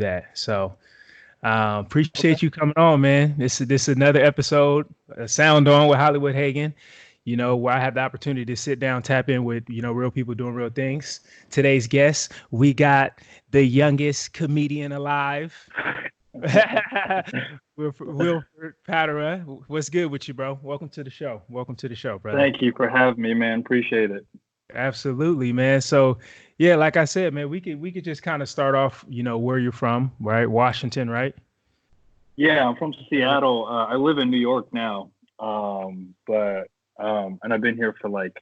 that. So appreciate you coming on, man. This is another episode, Sound On with Hollywood Hagen. Where I have the opportunity to sit down, tap in with real people doing real things. Today's guest, we got the youngest comedian alive, Wilfred Padua. What's good with you, bro? Welcome to the show. Welcome to the show, brother. Thank you for having me, man. Appreciate it. Absolutely, man. So, yeah, like I said, man, we could just kind of start off, where you're from, right? Washington, right? Yeah, I'm from Seattle. I live in New York now, but and I've been here for like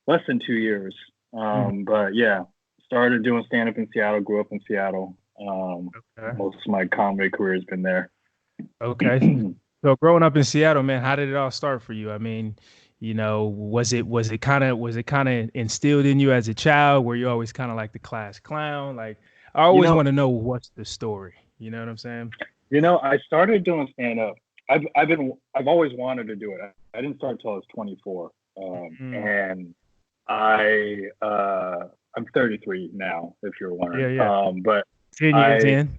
less than 2 years. But yeah, started doing stand up in Seattle. Grew up in Seattle. Okay. Most of my comedy career has been there. Okay. So growing up in Seattle, man, how did it all start for you? I mean, was it kind of instilled in you as a child? Were you always kind of like the class clown? Like, I You always know, want to know what's the story. You know what I'm saying? I started doing stand up. I've always wanted to do it. I didn't start until I was 24. Mm. And I'm 33 now, if you're Yeah, wondering. yeah. But 10 years I in.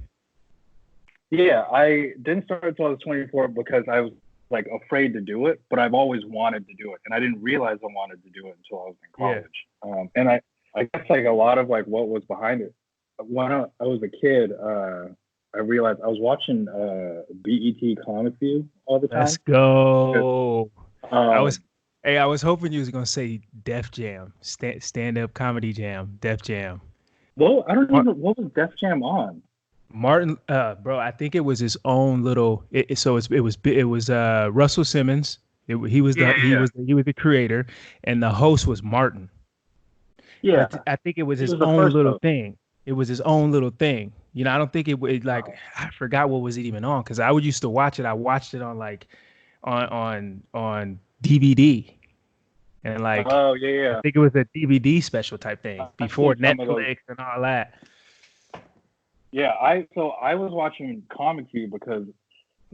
Yeah, I didn't start until I was 24 because I was like afraid to do it, but I've always wanted to do it, and I didn't realize I wanted to do it until I was in Yeah. college. And I guess like a lot of like what was behind it. When I was a kid, I realized I was watching BET Comic View all the Let's time. 'Cause, go. I was, Um, hey, I was hoping you was gonna say Def Jam, stand up comedy jam, Def Jam. well, I don't Mar- even what was Def Jam on? Martin, bro, I think it was his own little. It was Russell Simmons. He was Yeah, the he yeah, was he was the creator, and the host was Martin. yeah. But I think it was He his was the own first little host. thing. It was his own little thing. I don't think like Wow. I forgot what was it even on because I would used to watch it. I watched it on like on DVD and like Oh yeah, I yeah. think it was a DVD special type thing I've before seen some of those. Netflix and all that. Yeah, I was watching Comic View because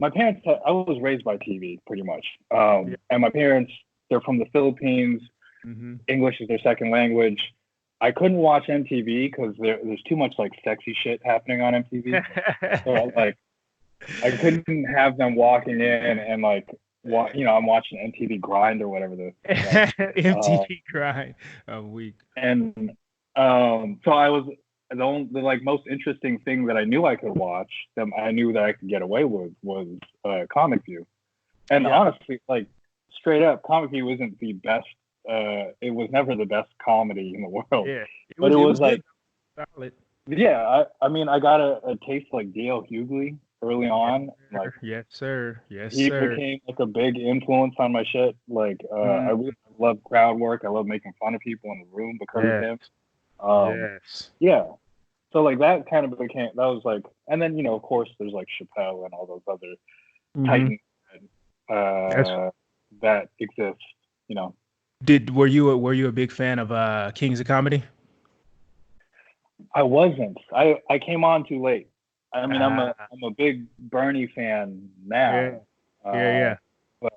I was raised by TV pretty much. Yeah. And my parents, they're from the Philippines. Hmm. English is their second language. I couldn't watch MTV because there's too much like sexy shit happening on MTV. So like I couldn't have them walking in and like I'm watching MTV Grind or whatever the. Uh, MTV grind a week. and so I was the like most interesting thing that I knew I could watch that I knew that I could get away with was Comic View. And Yeah. honestly, like straight up, Comic View isn't the best. It was never the best comedy in the world, Yeah. It but was it it was was good. like, Solid. yeah. I mean, I got a taste like D.L. Hughley early Yes, on. Like sir. Yes, sir. Yes, he sir. became like a big influence on my shit. Like I Mm, really love crowd work. I love making fun of people in the room because of yes. him. Um, Yes. yeah. So like that kind of became that was like, and then of course there's like Chappelle and all those other Hmm. titans That's uh, that exist. You know, did were you a big fan of Kings of Comedy? I wasn't. I came on too late. I mean, Ah, I'm a big Bernie fan yeah. now, Yeah, uh, yeah. but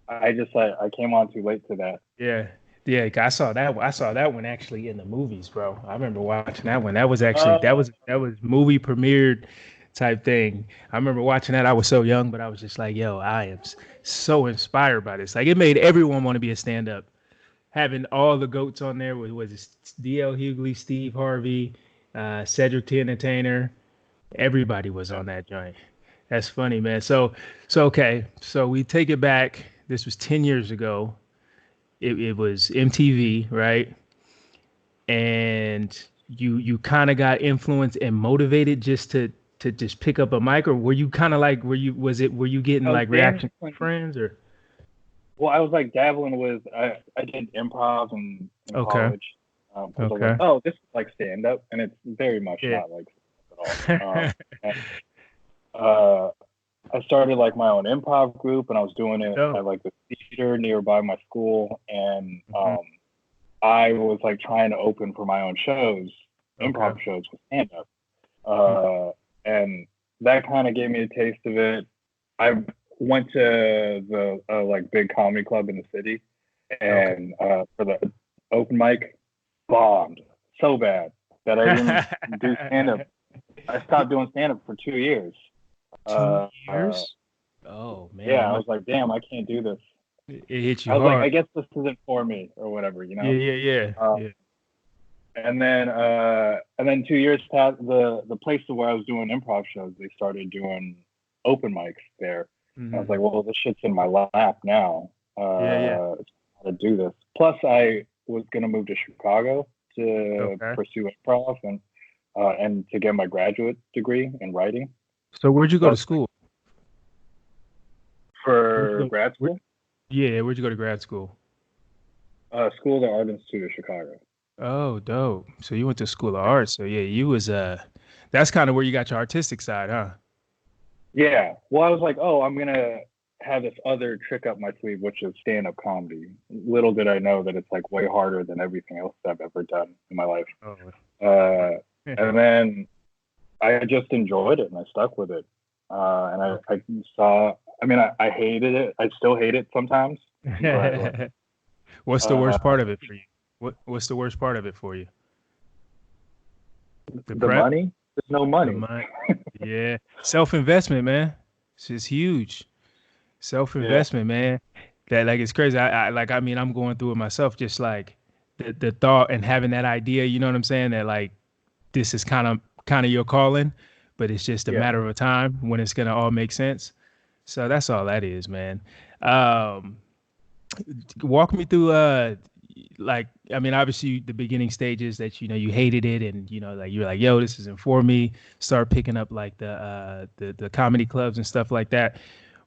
I just I came on too late to that. Yeah. Yeah, I saw that one. I saw that one actually in the movies, bro. I remember watching that one. That was actually Uh, that was movie premiered type thing. I remember watching that. I was so young, but I was just like, yo, I am so inspired by this. Like it made everyone want to be a stand-up. Having all the goats on there was it DL Hughley, Steve Harvey, Cedric the Entertainer. Everybody was yeah. on that joint. That's funny, man. So okay. So we take it back. This was 10 years ago. It was MTV, right? And you kind of got influenced and motivated just to just pick up a mic, or were you kind of like were you getting I was like reaction from dabbling. friends or Well, I was like dabbling with. I did improv in okay, college because I was like, okay. oh, this is like stand up, and it's very much Yeah. not like stand-up at all. And uh, I started like my own improv group, and I was doing it Dope. at like the theater nearby my school, and Hmm. I was like trying to open for my own shows, Okay. improv shows with stand up, and that kind of gave me a taste of it. I went to the like big comedy club in the city, Okay. and for the open mic, bombed so bad that I didn't do stand up. I stopped doing stand up for 2 years. 2 years? Oh man, Yeah, I was like, damn, I can't do this. it hit I you was like, I hard. guess this isn't for me or whatever, you Yeah, know. yeah, yeah, Uh, yeah. and then 2 years passed. The place where I was doing improv shows, they started doing open mics there. And I was Hmm. like, well, this shit's in my lap now. Yeah, yeah. To do this. Plus, I was gonna move to Chicago to Okay. pursue improv and to get my graduate degree in writing. So where'd you So go I to was like, school? Where'd you for go? grad Where, school, yeah, where'd you go to grad school? School of the Art Institute of Chicago. Oh, dope. So you went to School of Arts. So yeah, you was that's kind of where you got your artistic side, huh? Yeah. Well, I was like, oh, I'm gonna have this other trick up my sleeve, which is stand-up comedy. Little did I know that it's like way harder than everything else I've ever done in my life. Oh. Uh, and then I just enjoyed it and I stuck with it. And I saw, I mean, I hated it. I still hate it sometimes, but like, Okay. What's the worst uh, part of it for you? What's the worst part of it for you? The the prep? money, there's no The money. money? Yeah. Self-investment, man. It's just huge. Yeah. Self-investment, man. That like it's crazy. I mean, I'm going through it myself, just like the thought and having that idea, you know what I'm saying? That like this is kind of your calling, but it's just a Yeah. matter of time when it's gonna all make sense. So that's all that is, man. Um, walk me through like I mean obviously the beginning stages that you hated it and like you're like yo this isn't for me, start picking up like the comedy clubs and stuff like that.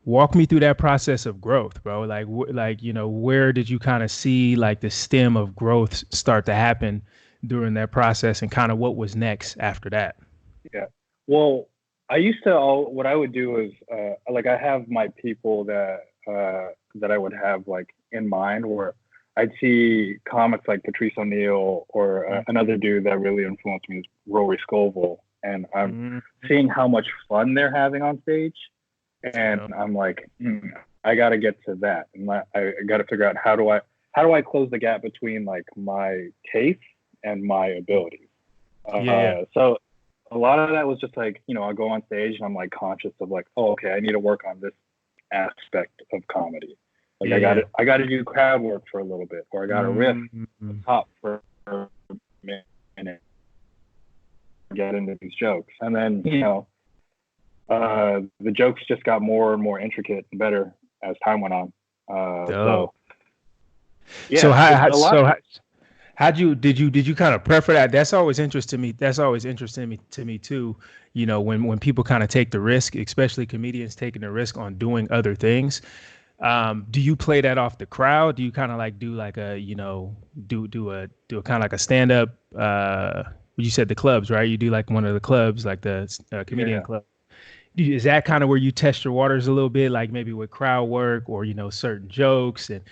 Walk me through that process of growth, bro. Like like where did you kind of see like the stem of growth start to happen during that process and kind of what was next after that? Yeah. Well, I used to what I would do is like I have my people that I would have like in mind where I'd see comics like Patrice O'Neill or another dude that really influenced me is Rory Scovel, and I'm Mm-hmm. seeing how much fun they're having on stage, and Yeah. I'm like, I got to get to that, and I got to figure out how do I close the gap between like my taste and my abilities. Yeah. So a lot of that was just like, I go on stage and I'm like conscious of like, oh, okay, I need to work on this aspect of comedy. Like Yeah. Yeah. I got to do crowd work for a little bit, or I got to riff Mm-hmm. top for a minute, get into these jokes, and then the jokes just got more and more intricate and better as time went on. Dope. So So yeah, it's a lot. how'd you did you kind of prefer that? That's always interesting to me. That's always interesting to me too. When people kind of take the risk, especially comedians taking the risk on doing other things. Do you play that off the crowd? Do you kind of like do like a do a kind of like a stand up? You said the clubs, right? You do like one of the clubs, like the comedian Yeah. club. Is that kind of where you test your waters a little bit, like maybe with crowd work or certain jokes? And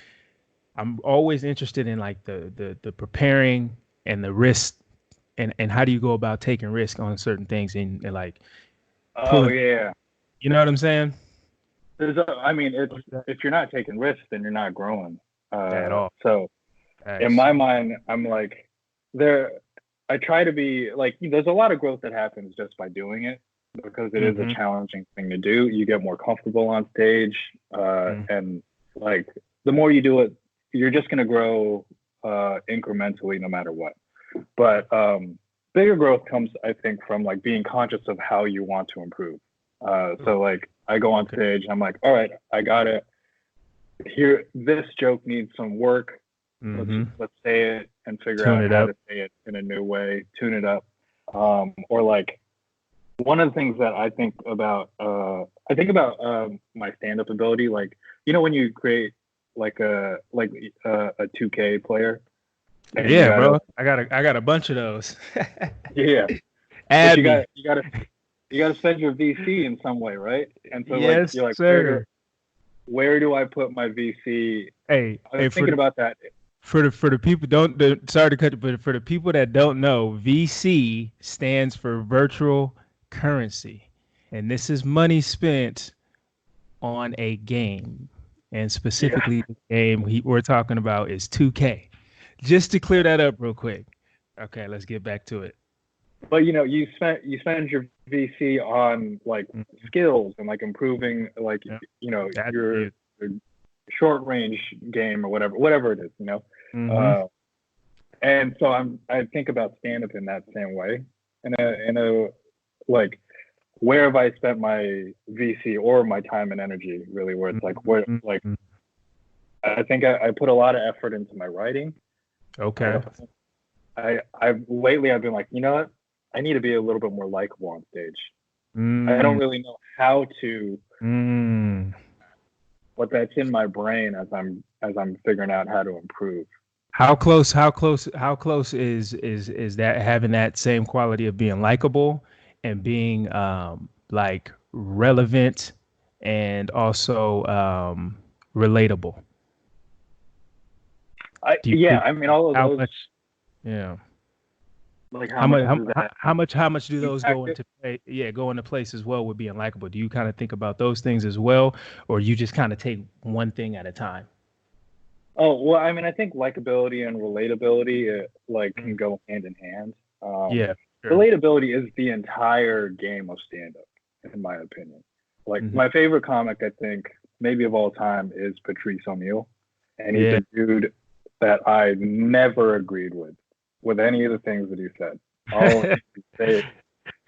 I'm always interested in like the preparing and the risk and how do you go about taking risk on certain things and like Oh pulling, yeah. you know what I'm saying? I mean, it's if you're not taking risks, then you're not growing. At all. So in Thanks. my mind, I'm like, there. I try to be like, there's a lot of growth that happens just by doing it because it is a Mm-hmm. challenging thing to do. You get more comfortable on stage, Mm-hmm. and like the more you do it, you're just gonna grow incrementally, no matter what. But bigger growth comes, I think, from like being conscious of how you want to improve. So like I go on Okay. stage, I'm like, all right, I got it. Here, this joke needs some work. let's Mm-hmm. let's say it and figure Tune out it how up. to say it in a new way, tune it up. Or like one of the things that I think about my stand-up ability, like when you create like a 2K player and you Yeah, gotta bro. I got a bunch of those. yeah, but Add me. you gotta spend your VC in some way, right? And so like Yes, you're like, sir. where do I put my VC? Hey, I was hey, thinking about that. for the people sorry to cut you, but for the people that don't know, VC stands for virtual currency, and this is money spent on a game, and Yeah. specifically the game we're talking about is 2K. Just to clear that up real quick. Okay, let's get back to it. but you spend your VC on like skills and like improving like Yeah. That's your short range game or whatever it is, mm-hmm. uh, and so I think about stand up in that same way, in a like where have I spent my VC or my time and energy really, where it's like where like Mm-hmm. I think I put a lot of effort into my writing. I Okay. I've lately I've been like, you know what? I need to be a little bit more likable on stage. I don't Mm, really know how to, mm. but that's in my brain as I'm figuring out how to improve. How close is that having that same quality of being likable and being like relevant and also relatable? Do you Yeah, think I mean all of how those, much? Yeah. like how How much much? How, does how that how much? How much do those go impact it? into play? Yeah, go into place as well with being likable. Do you kind of think about those things as well, or you just kind of take one thing at a time? Oh well, I mean I think likability and relatability like Mm. can go hand in hand. Um, Yeah. Sure. relatability is the entire game of stand up, in my opinion. Like Hmm. my favorite comic, I think maybe of all time, is Patrice O'Neill, and he's Yeah. a dude that I never agreed with any of the things that he said. All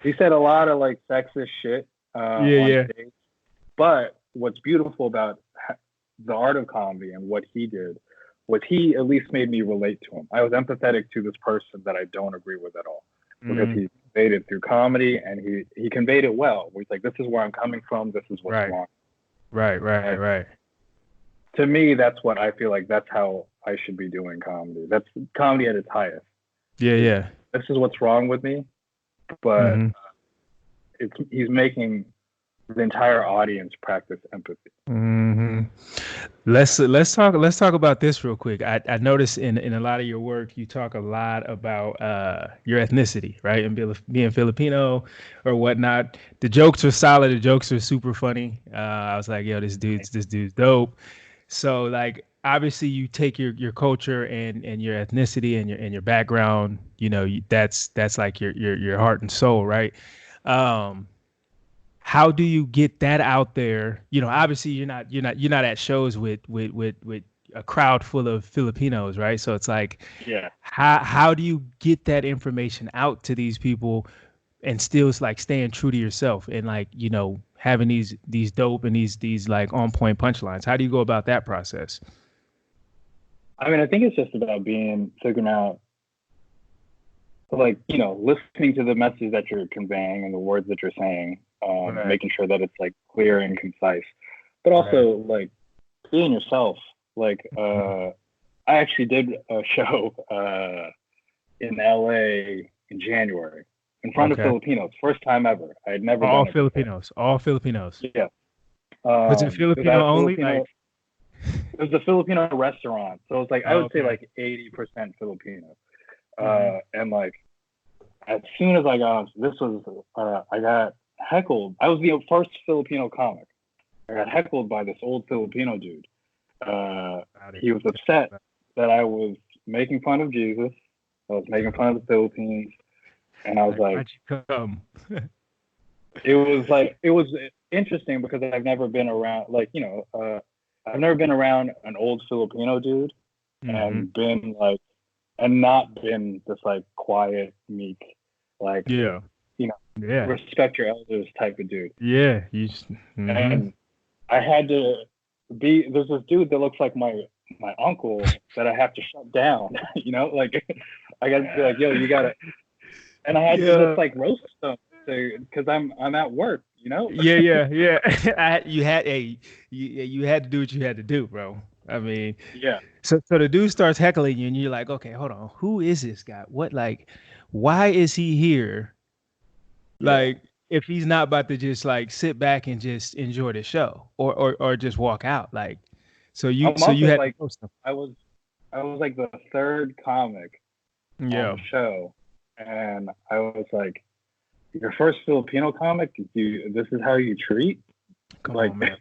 he said a lot of like sexist shit Yeah. on Yeah. stage, but what's beautiful about the art of comedy and what he did was he at least made me relate to him. I was empathetic to this person that I don't agree with at all because Mm. he conveyed it through comedy and he conveyed it well. He's like, this is where I'm coming from. This is what's Right. wrong. Right. Right. And Right. to me, that's what I feel like. That's how I should be doing comedy. That's comedy at its highest. Yeah. Is Yeah. this is what's wrong with me, but Hmm. he's making the entire audience practice empathy. Hmm. Let's talk about this real quick. I noticed in a lot of your work you talk a lot about your ethnicity, right? And being Filipino or whatnot. The jokes are solid. The jokes are super funny. I was like, yo, this dude's dope. So like obviously you take your culture and your ethnicity and your background. That's like your heart and soul, right? Um, how do you get that out there? Obviously you're not at shows with a crowd full of Filipinos, right? So it's like, Yeah. how do you get that information out to these people and still like staying true to yourself and like having these dope and these like on point punchlines? How do you go about that process? I mean, I think it's just about figuring out, like, listening to the message that you're conveying and the words that you're saying, Right. making sure that it's like clear and concise, but Right. also like being yourself. Like, I actually did a show in LA in January in front of Okay. Filipinos, first time ever. I had never All done it before. Filipinos. All Filipinos. Yeah. Was it It was at Filipino a only? Filipino. Like, It was a Filipino restaurant, so it's like I would say okay. like 80% Filipino. Hmm. And like as soon as I got this was I got heckled. I was the first Filipino comic. I got heckled by this old Filipino dude. Got it. He was upset that I was making fun of Jesus. I was making fun of the Philippines, and I was Like, like, why'd you come? it was interesting because I've never been around I've never been around an old Filipino dude Hmm. and been like and not been this like quiet, meek, like Yeah. you know, Yeah. respect your elders type of dude. Yeah. You just, hmm. And I had to there's this dude that looks like my uncle that I have to shut down, like I gotta be like, yo, you gotta and I had to just Yeah. like roast them because I'm at work, Yeah. Yeah. Yeah. You had to do what you had to do, bro. I mean, Yeah. so the dude starts heckling you, and you're like, okay, hold on, who is this guy? What like, why is he here? Yeah. Like, if he's not about to just like sit back and just enjoy the show, or just walk out, like, so you I'm so you also had to like post him. I was I was like the third comic on Yeah. the show, and I was like, your first Filipino comic, this is how you treat? Come Like, on, man.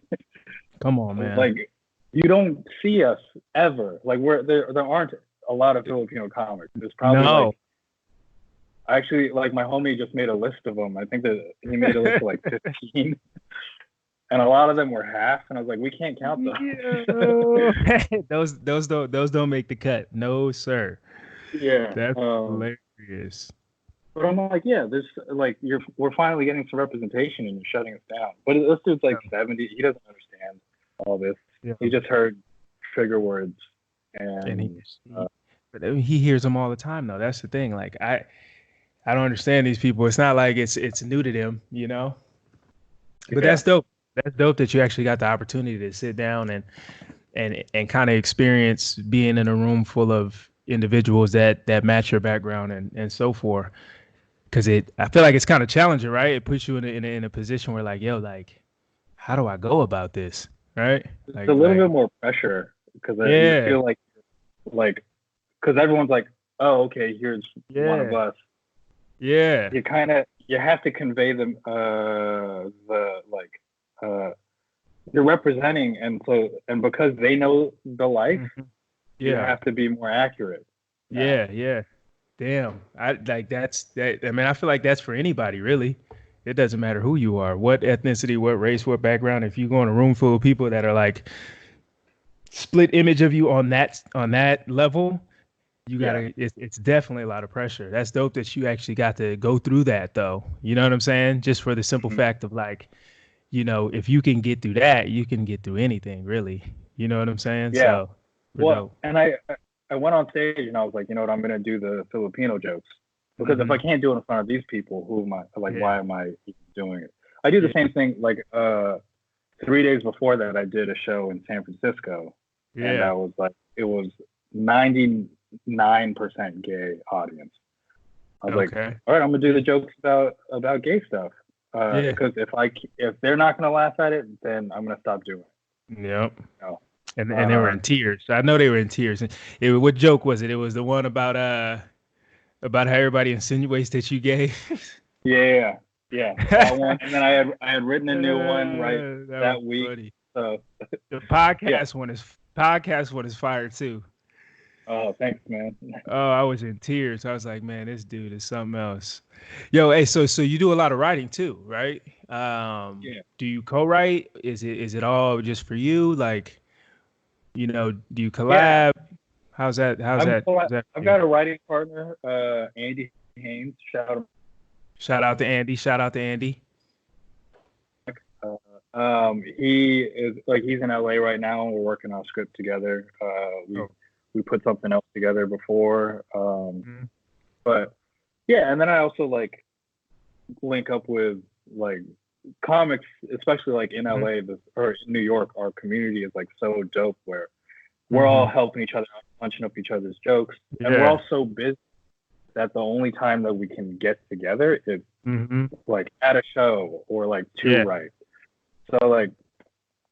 Come on, man. like you don't see us ever. Like there aren't a lot of Filipino comics. There's probably like No. Actually, like my homie just made a list of them. I think that he made a list of like 15, and a lot of them were half. And I was like, we can't count those. Yeah. Those don't make the cut. No, sir. Yeah. That's hilarious. But I'm like, yeah, this like we're finally getting some representation, and you're shutting us down. But this dude's like 70. He doesn't understand all this. Yeah. He just heard trigger words, And and but he hears them all the time though. That's the thing. Like I don't understand these people. It's not like it's new to them, you know. But yeah, that's dope. That's dope that you actually got the opportunity to sit down and kind of experience being in a room full of individuals that match your background and so forth. Because I feel like it's kind of challenging, right? It puts you in a position where like, yo, like, how do I go about this, right? it's a little bit more pressure because you Yeah, feel like because everyone's like, oh, okay, here's one of yeah, us. yeah. You have to convey them you're representing, and because they know the life, you Yeah, have to be more accurate now. yeah. Damn, I like that's that. I mean, I feel like that's for anybody, really. It doesn't matter who you are, what ethnicity, what race, what background. If you go in a room full of people that are like split image of you on that level, you Yeah. gotta. It's definitely a lot of pressure. That's dope that you actually got to go through that, though. You know what I'm saying? Just for the simple Mhm. fact of like, if you can get through that, you can get through anything, really. You know what I'm saying? Yeah. So, we're Well, dope. and I went on stage and I was like, you know what, I'm gonna do the Filipino jokes because if Hmm. I can't do it in front of these people, who am I? Like, Yeah, why am I even doing it? I do the yeah. same thing. Like 3 days before that, I did a show in San Francisco, and Yeah. it was 99% gay audience. I was like, Okay. all right, I'm gonna do the jokes about gay stuff. Yeah. Because if they're not gonna laugh at it, then I'm gonna stop doing it. Yep. You know? And they were in tears. I know they were in tears. And what joke was it? It was the one about how everybody insinuates that you gay. Yeah, yeah, that one. And then I had written a new one right That was that week. funny. So The yeah. podcast one is fire too. Oh, thanks, man. Oh, I was in tears. I was like, man, this dude is something else. Yo, hey, so you do a lot of writing too, right? Yeah, Do you co-write? Is it all just for you? Like, do you yeah. collab? How's that? How's that for I've you? got a writing partner, Andy Haynes. Shout out. Shout out to Andy. Shout out to Andy. He is like he's in LA right now, and we're working on a script together. Oh, We put something else together before. mhm. But yeah, and then I also like link up with like comics, especially like in Mhm. LA or in New York. Our community is like so dope where we're all Mhm. helping each other out, punching up each other's jokes, and we're Yeah. all so busy that the only time that we can get together is Hmm. like at a show or like to Yeah. write. So like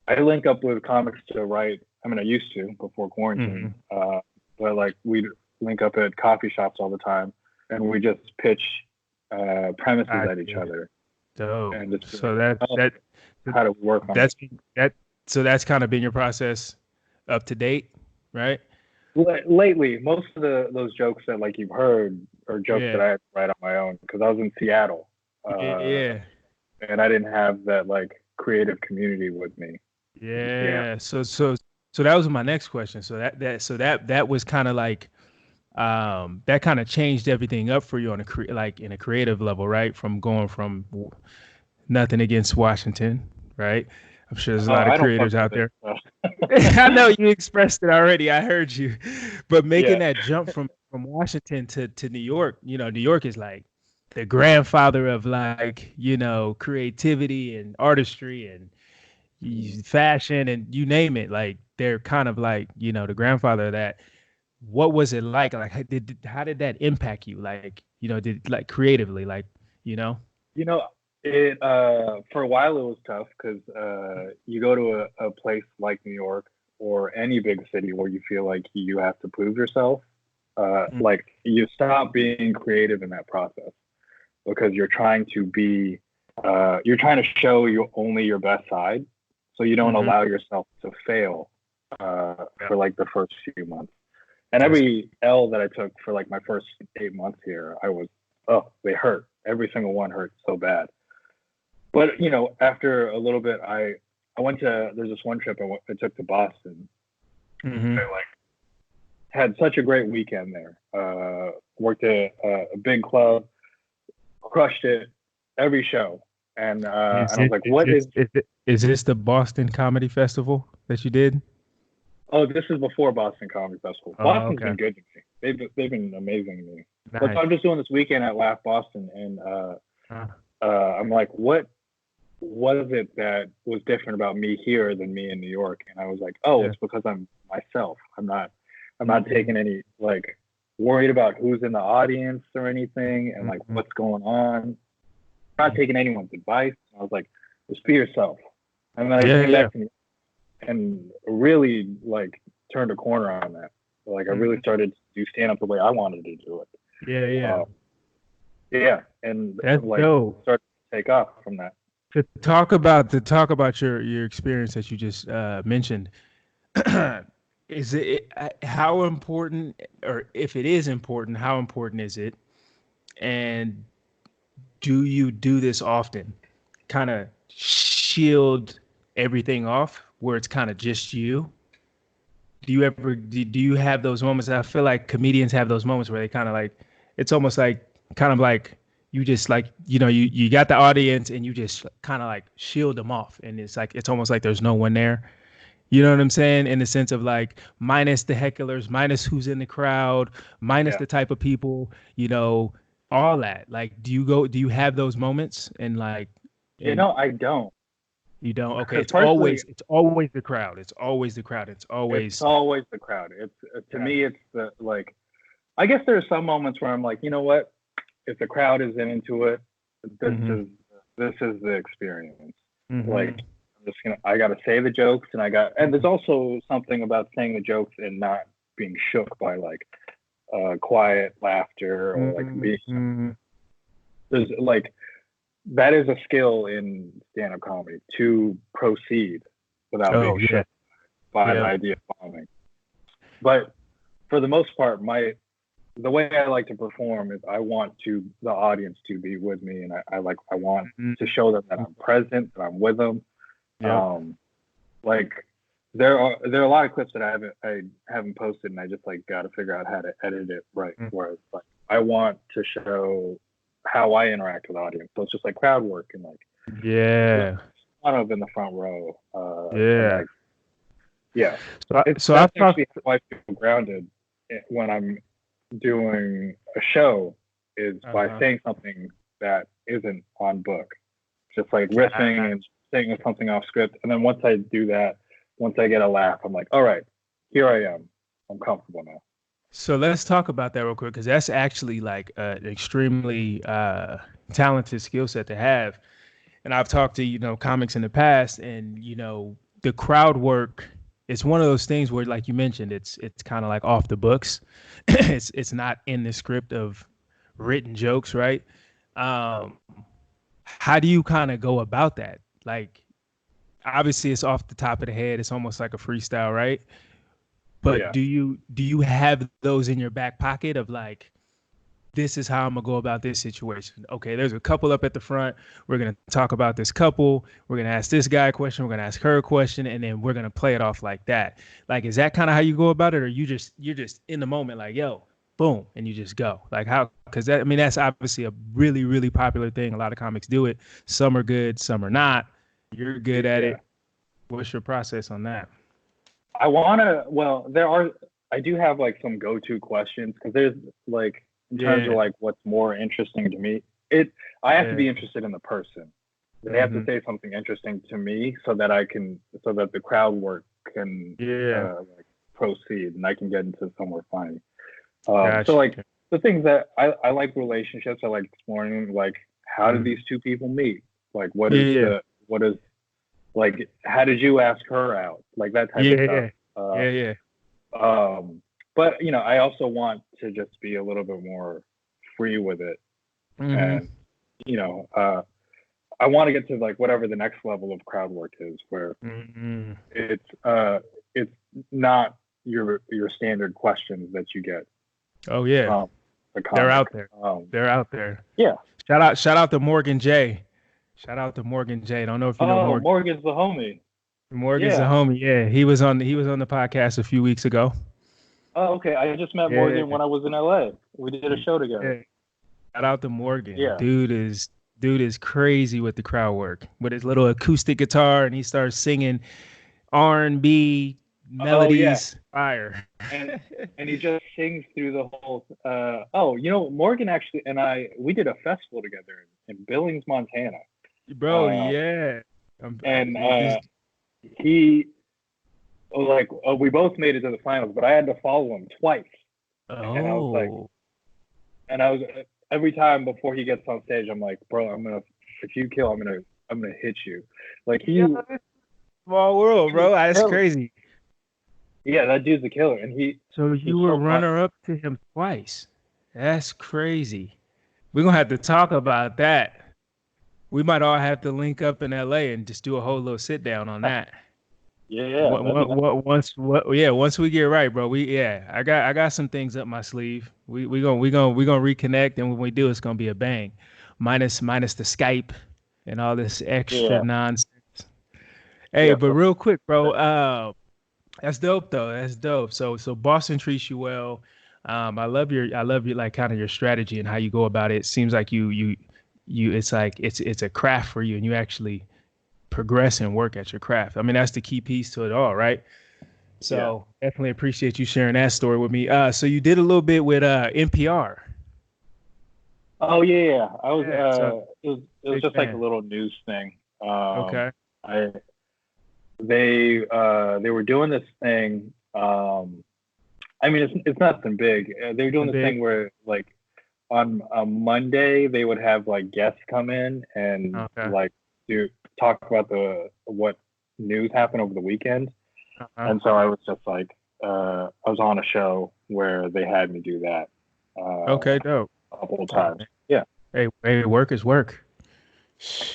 I link up with comics to write. I mean, I used to before quarantine, Hmm. but like we link up at coffee shops all the time, and we just pitch premises I at each yeah. other Dope. and just be So like, oh, that how to work on that's this. that. So that's kind of been your process up to date, right? Lately, most of those jokes that like you've heard are jokes that Yeah. I had to write on my own because I was in Seattle, Yeah. and I didn't have that like creative community with me. Yeah. Yeah. So that was my next question. So that was kind of like that kind of changed everything up for you on like in a creative level, right? From going from nothing against Washington, right? I'm sure there's a Oh, lot of I don't fuck creators with out it. there. So. I know you expressed it already. I heard you. But making Yeah. that jump from Washington to New York, New York is like the grandfather of like, creativity and artistry and fashion and you name it. Like they're kind of like, the grandfather of that. What was it like? Like how did that impact you? Like, did like creatively, like, you know? You know, it for a while it was tough because you go to a place like New York or any big city where you feel like you have to prove yourself. Mm. Like you stop being creative in that process because you're trying to show you only your best side, so you don't Mm-hmm. allow yourself to fail Yeah. for like the first few months. And That's every L that I took for like my first 8 months here, I was they hurt. Every single one hurt so bad. But after a little bit, I went to there's this one trip I took to Boston. Mm-hmm. I had such a great weekend there. Worked at a big club, crushed it every show, and I was like, is this the Boston Comedy Festival that you did? Oh, this is before Boston Comedy Festival. Oh, Boston's okay. been good to me. They've been amazing to me. But Nice. I'm just doing this weekend at Laugh Boston, and Uh, I'm like, what was it that was different about me here than me in New York? And I was like, oh, Yeah. it's because I'm myself. I'm not taking any worried about who's in the audience or anything and what's going on. I'm not taking anyone's advice. I was like, just be yourself. And then I came back to me and really turned a corner on that. I really started to do stand up the way I wanted to do it. Yeah. And that's dope. started to take off from that. To talk about your experience that you just mentioned, is it how important, or if it is important, how important is it? And do you do this often? Kind of shield everything off where it's kind of just you? Do you have those moments? I feel like comedians have those moments where they kind of it's almost kind of like you just you got the audience and you just kind of shield them off, and it's almost like there's no one there. You know what I'm saying? In the sense of minus the hecklers, minus who's in the crowd, minus the type of people, all that. Do you have those moments? And I don't. You don't? Okay. It's always the crowd. It's always the crowd. It's always the crowd. It's to me, it's I guess there's some moments where I'm like, you know what? If the crowd isn't into it, this is the experience. Mm-hmm. I got to say the jokes, and there's also something about saying the jokes and not being shook by quiet laughter or being. There's that is a skill in stand-up comedy, to proceed without being shook by the idea of bombing. But for the most part, the way I like to perform is I want the audience to be with me, and I want to show them that I'm present, that I'm with them. Yeah. There are a lot of clips that I haven't posted, and I just got to figure out how to edit it right. Where it's I want to show how I interact with the audience, so it's just crowd work and kind of in the front row. So that's actually how I feel grounded when I'm doing a show, is by saying something that isn't on book, just riffing and saying something off script. And then once I do that, once I get a laugh, I'm like, all right, here I am. I'm comfortable now. So let's talk about that real quick, because that's actually an extremely talented skill set to have. And I've talked to comics in the past, and the crowd work. It's one of those things where, like you mentioned, it's kind of off the books. it's not in the script of written jokes, right? How do you kind of go about that? Obviously, it's off the top of the head. It's almost like a freestyle, right? But do you have those in your back pocket of this is how I'm gonna go about this situation? Okay, there's a couple up at the front. We're gonna talk about this couple. We're gonna ask this guy a question. We're gonna ask her a question, and then we're gonna play it off like that. Is that kind of how you go about it, or you're just in the moment, yo, boom, and you just go? How? Because that's obviously a really, really popular thing. A lot of comics do it. Some are good, some are not. You're good at it. What's your process on that? I do have some go-to questions, because there's in terms of what's more interesting to me, I have to be interested in the person. They have to say something interesting to me so that the crowd work can proceed and I can get into somewhere funny. So the things that I like relationships. I like exploring how did these two people meet? What is how did you ask her out? That type of stuff. But I also want to just be a little bit more free with it, and I want to get to whatever the next level of crowd work is, where it's not your standard questions that you get. the They're comic. out there. They're out there. Yeah. Shout out to Morgan J. Shout out to Morgan J. I don't know if you know Oh, Morgan. Morgan's the homie. Morgan's a Yeah. homie. Yeah, he was on the podcast a few weeks ago. Oh, okay. I just met Yeah. Morgan when I was in LA. We did a show together. Yeah. Shout out to Morgan. Yeah. Dude is crazy with the crowd work with his little acoustic guitar, and he starts singing R&B melodies. Fire. And he just sings through the whole. Morgan actually and we did a festival together in Billings, Montana. Bro, yeah. He we both made it to the finals, but I had to follow him twice. Oh. And I was every time before he gets on stage, I'm like, bro, if you kill, I'm gonna hit you. Like small world, bro. That's crazy. Yeah, that dude's a killer, and So you were runner up to him twice. That's crazy. We're gonna have to talk about that. We might all have to link up in LA and just do a whole little sit down on that. Yeah. Once we get right, bro. I got some things up my sleeve. We gonna reconnect, and when we do, it's gonna be a bang. Minus the Skype and all this extra nonsense. Hey, but real quick, bro. That's dope though. That's dope. So Boston treats you well. I love your like kind of your strategy and how you go about it. Seems like you it's like it's a craft for you, and you actually progress and work at your craft. I mean, that's the key piece to it all, right? So definitely appreciate you sharing that story with me. So you did a little bit with NPR. Oh yeah. I was it was just like a little news thing. Okay. They were doing this thing. I mean, it's nothing big. They were doing this thing where like on a Monday they would have like guests come in and like talk about what news happened over the weekend. And so I was just like, I was on a show where they had me do that. Okay, dope. A couple of times. Yeah. Hey, work is work.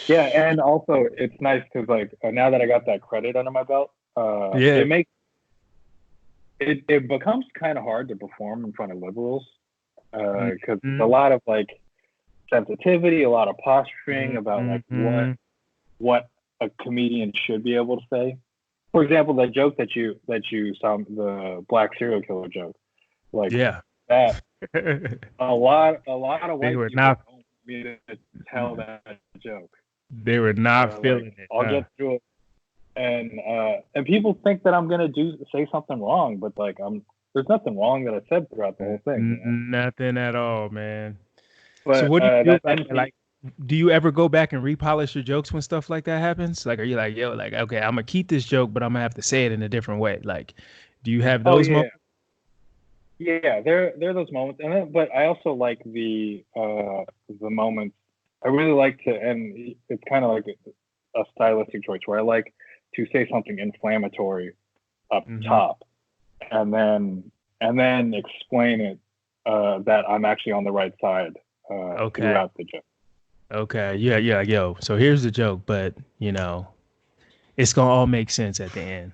Yeah, and also it's nice because like now that I got that credit under my belt, it becomes kind of hard to perform in front of liberals because a lot of like sensitivity, a lot of posturing about like what a comedian should be able to say. For example, that joke that you saw, the black serial killer joke, like that. a lot of white people don't want me to tell that joke. They were not feeling it. I'll get through it, and people think that I'm gonna say something wrong, but like there's nothing wrong that I said throughout the whole thing. Nothing at all, man. But, so what do you do? Like, do you ever go back and repolish your jokes when stuff like that happens? Like, are you like, yo, like, okay, I'm gonna keep this joke, but I'm gonna have to say it in a different way? Like, do you have those moments? Yeah, there are those moments, but I also like the moments. I really like to, and it's kind of like a stylistic choice where I like to say something inflammatory up top, and then explain it that I'm actually on the right side throughout the joke. Okay, yeah, yo. So here's the joke, but it's gonna all make sense at the end.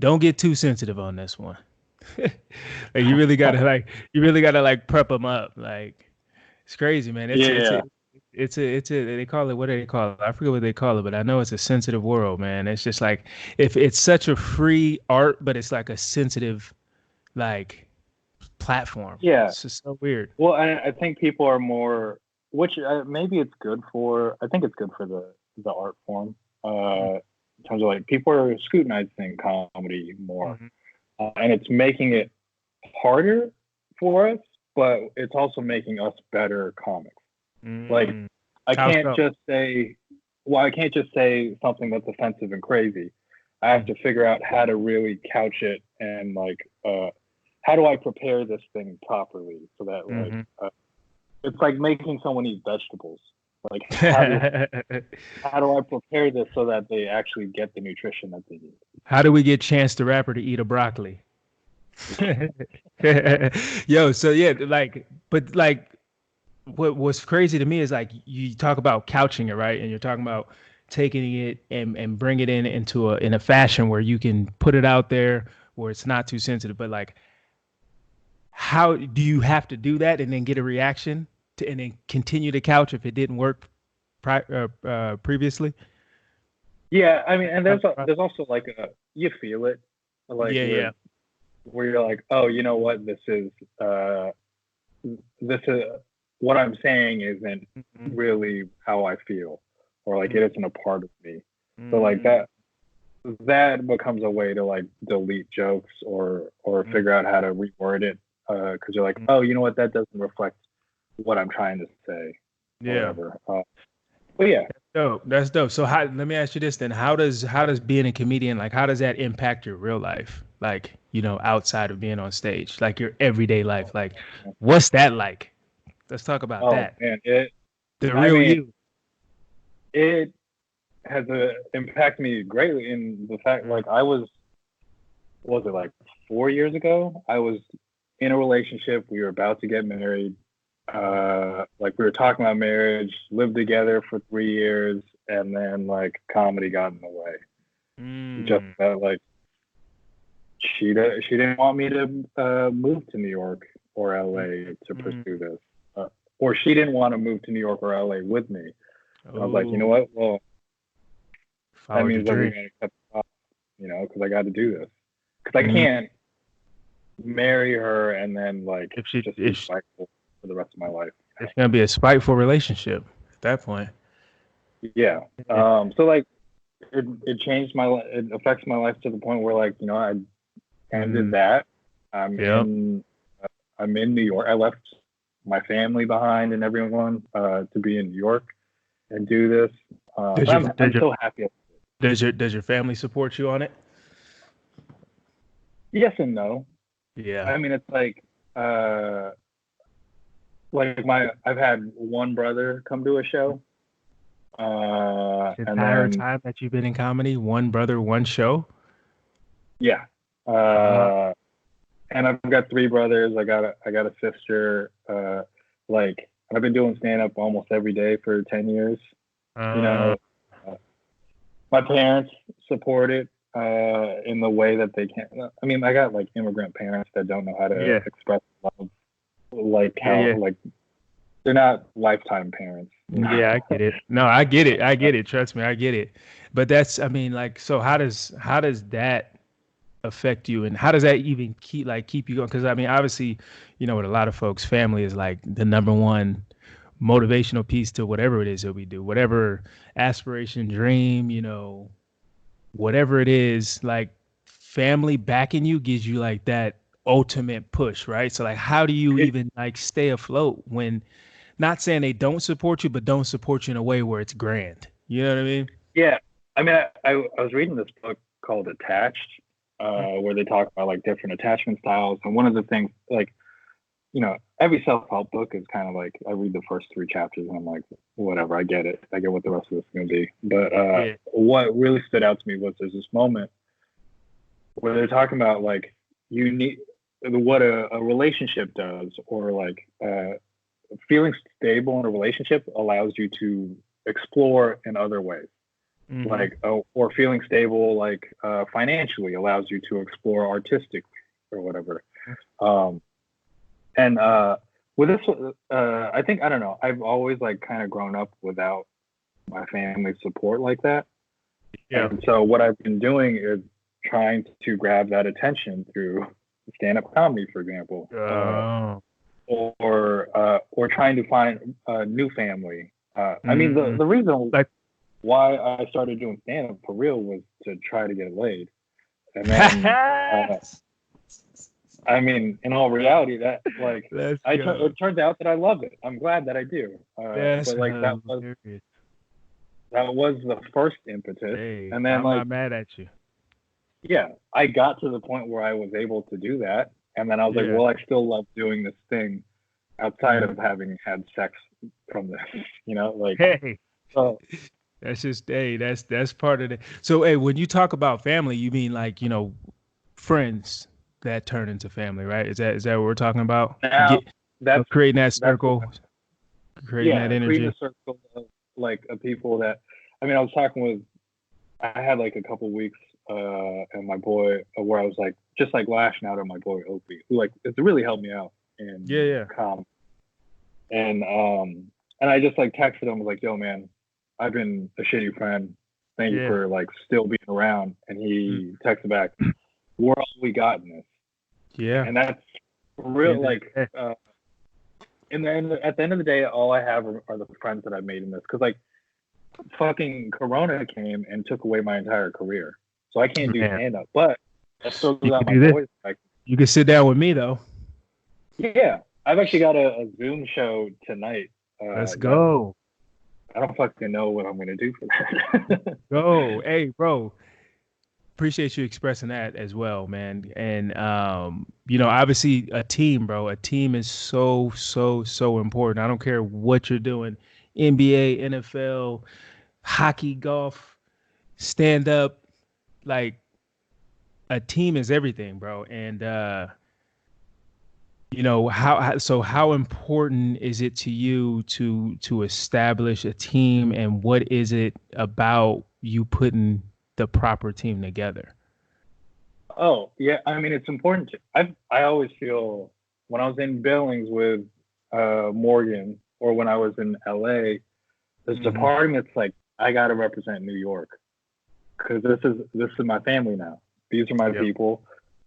Don't get too sensitive on this one. Like you really gotta prep them up. Like it's crazy, man. It's a they call it, what do they call it? I forget what they call it, but I know it's a sensitive world, man. It's just like if it's such a free art, but it's like a sensitive like platform. Yeah, it's just so weird. Well, I think people are more, which maybe it's good for. I think it's good for the art form. In terms of like people are scrutinizing comedy more. And it's making it harder for us, but it's also making us better comics. Like I can't just say something that's offensive and crazy. I have to figure out how to really couch it and like how do I prepare this thing properly so that like it's like making someone eat vegetables. Like how do I prepare this so that they actually get the nutrition that they need? How do we get Chance the Rapper to eat a broccoli? Yo, so yeah, like, but like, what's crazy to me is like you talk about couching it, right? And you're talking about taking it and bring it into a fashion where you can put it out there where it's not too sensitive. But like, how do you have to do that and then get a reaction to, and then continue to couch if it didn't work previously? Yeah, I mean, and there's also like you feel it, like Yeah, yeah. where you're like, oh, you know what, this is what I'm saying isn't Mhm. really how I feel, or like Mhm. it isn't a part of me. So like Mhm. that becomes a way to like delete jokes or figure out how to reword it, because you're like, Mhm. oh, you know what, that doesn't reflect what I'm trying to say or Yeah. whatever. But yeah, Dope. That's dope. So how, let me ask you this then. How does being a comedian, like how does that impact your real life? Like, outside of being on stage, like your everyday life. Like what's that like? Let's talk about oh that. man, The I real mean, you. it has impacted me greatly in the fact, Mm. like I was, what was it, like 4 years ago? I was in a relationship. We were about to get married. Like we were talking about marriage, lived together for 3 years, and then like comedy got in the way. Just Mm. that, like she didn't want me to move to New York or LA to Mm. pursue this, or she didn't want to move to New York or LA with me. And I was like, you know Oh, what? Well, that followed your means that we dream. gotta cut this off, because I got to do this. Because I Mm. can't marry her and then like If she, just be if spiteful for the rest of my life. it's gonna be a spiteful relationship at that point. Yeah. Yeah. So like it changed it affects my life to the point where like I ended Mm. that. I'm Yep. in I'm in New York. I left my family behind and everyone to be in New York and do this. Does But your I'm does your so happy. does your family support you on it? Yes and no. Yeah. I mean, it's uh like I've had one brother come to a show, The and entire then time that you've been in comedy, one brother, one show. yeah, Uh, and I've got three brothers. I got a sister. Like I've been doing stand up almost every day for 10 years. You uh, know, uh, my parents support it in the way that they can. I mean, I got like immigrant parents that don't know how to yeah, express love, like yeah, how yeah, like they're not lifetime parents. yeah. I get it. No, I get it. I get it. Trust me, I get it. But that's, I mean, like, so how does that affect you, and how does that even keep you going? Because I mean, obviously, with a lot of folks, family is like the number one motivational piece to whatever it is that we do, whatever aspiration, dream, whatever it is, like family backing you gives you like that ultimate push, right? So like how do you It, even like stay afloat when, not saying they don't support you, but don't support you in a way where it's grand. You know what I mean? yeah, I mean, I was reading this book called Attached, where they talk about like different attachment styles, and one of the things like every self-help book is kind of like I read the first three chapters and I'm like, whatever, I get it. I get what the rest of this is going to be. But Yeah. what really stood out to me was there's this moment where they're talking about like you need what a relationship does, or like feeling stable in a relationship allows you to explore in other ways. Mm-hmm. Like, or feeling stable, like financially, allows you to explore artistically or whatever. Um, and with this, I think I don't know. I've always like kind of grown up without my family's support like that, Yeah. and so what I've been doing is trying to grab that attention through stand-up comedy, for example, Oh. or trying to find a new family. I mean, Mm. the reason Like. why I started doing stand-up for real was to try to get laid, and then I mean, in all reality, that like Let's it go. turns out that I love it. I'm glad that I do. That's But like hilarious. that was the first impetus, Hey, and then I'm like not mad at you. yeah, I got to the point where I was able to do that, and then I was like, Yeah. well, I still love doing this thing outside Mm. of having had sex from this, like Hey, so that's just, hey, that's part of it. So hey, when you talk about family, you mean like, friends that turn into family, right? Is that what we're talking about? now that's Creating that that's what circle, creating that yeah, creating energy. a circle of like of people that I mean, I was talking with I had like a couple weeks and my boy, where I was like just like lashing out at my boy Opie, who like it's really helped me out in Yeah. comedy. And I just like texted him like, "Yo, man, I've been a shitty friend. Thank you Yeah. for like still being around." And he texted back, "We're all we got in this." Yeah. And that's real. Like, at the end of the day, all I have are the friends that I've made in this. Because like, fucking Corona came and took away my entire career, so I can't do stand up. But I still got my boys. Like, you can sit down with me though. Yeah, I've actually got a Zoom show tonight. Let's go. I don't fucking know what I'm gonna do for that. Go. Hey, bro. Appreciate you expressing that as well, man. And obviously a team, bro. A team is so important. I don't care what you're doing. NBA, NFL, hockey, golf, stand up, like a team is everything, bro. And how important is it to you to establish a team, and what is it about you putting the proper team together? Oh yeah, I mean it's important. I always feel when I was in Billings with Morgan, or when I was in LA, there's a part of me that's like I gotta represent New York, because this is my family now. These are my people.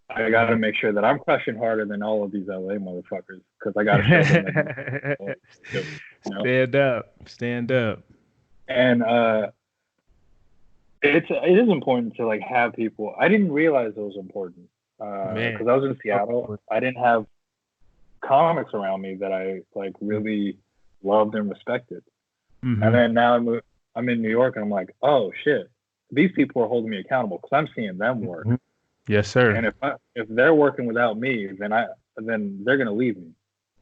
I got to make sure that I'm crushing harder than all of these LA motherfuckers, because I got to show them. Stand up. And it is important to like have people. I didn't realize it was important because I was in Seattle. I didn't have comics around me that I like really loved and respected. And then now I'm in New York, and I'm like, oh shit, these people are holding me accountable because I'm seeing them work. Yes, sir. And if they're working without me, then they're gonna leave me.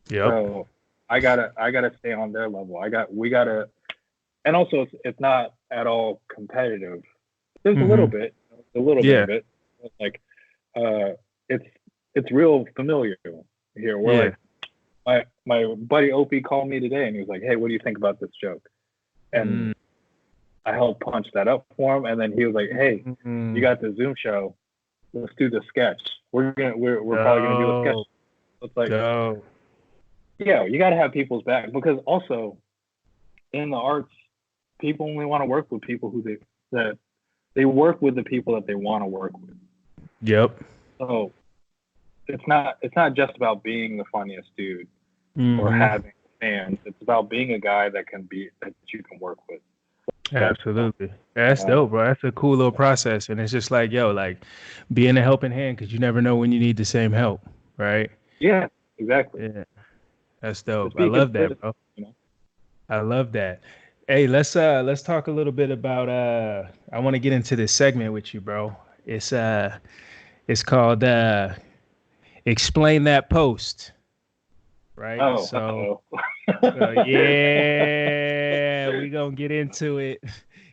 Yep. So I gotta stay on their level. We gotta, and also it's not at all competitive. There's a little bit of it. Like it's real familiar here. We're like my buddy Opie called me today, and he was like, "Hey, what do you think about this joke?" And I helped punch that up for him, and then he was like, "Hey, you got the Zoom show. Let's do the sketch. We're probably gonna do a sketch." So it's like, yeah, you got to have people's back, because also in the arts, people only want to work with people that they work with the people that they want to work with. Yep. So it's not just about being the funniest dude or having fans. It's about being a guy that you can work with. Absolutely. That's dope, bro. That's a cool little process. And it's just like, like being a helping hand, because you never know when you need the same help, right? Yeah, exactly. Yeah. That's dope. I love that, bro. I love that. Hey, let's talk a little bit about I want to get into this segment with you, bro. It's called Explain That Post. Right? Oh, so yeah, we gonna get into it.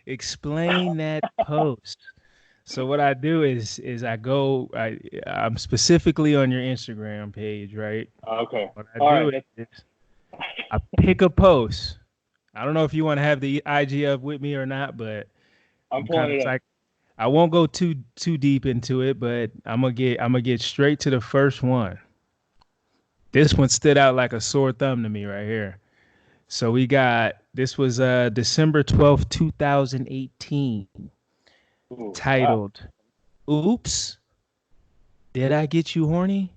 Explain that post. So what I do is I'm specifically on your Instagram page, right? Okay. What I do is I pick a post. I don't know if you want to have the IG up with me or not, but I'm pulling it up. I won't go too deep into it, but I'm gonna get straight to the first one. This one stood out like a sore thumb to me right here. So this was December 12th, 2018, titled, Oops, Did I Get You Horny?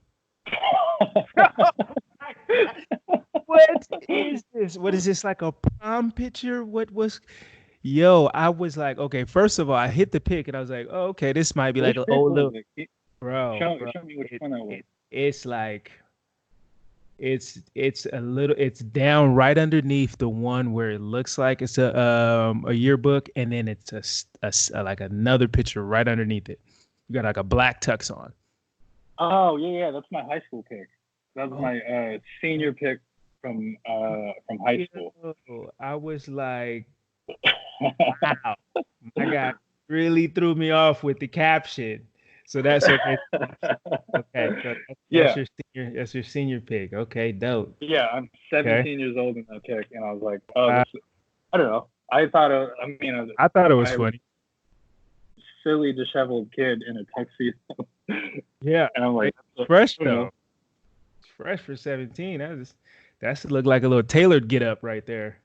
What is this? What is this, like a prom picture? What was... Yo, I was like, okay, first of all, I hit the pic and I was like, oh, okay, this might be like an old little... Bro, show me which one that was. It's like... It's down right underneath the one where it looks like it's a yearbook, and then it's a like another picture right underneath it. You got like a black tux on. Oh yeah, that's my high school pic. That was my senior pic from high school. I was like, wow, my guy really threw me off with the caption. So that's okay. Okay, so that's your senior pick. Okay, dope. Yeah, I'm 17 years old in that pick, and I was like, oh, I don't know. I thought it was funny. silly, disheveled kid in a tuxedo. Yeah, And I'm like, it's fresh I don't though. know. It's fresh for 17. That's look like a little tailored get up right there.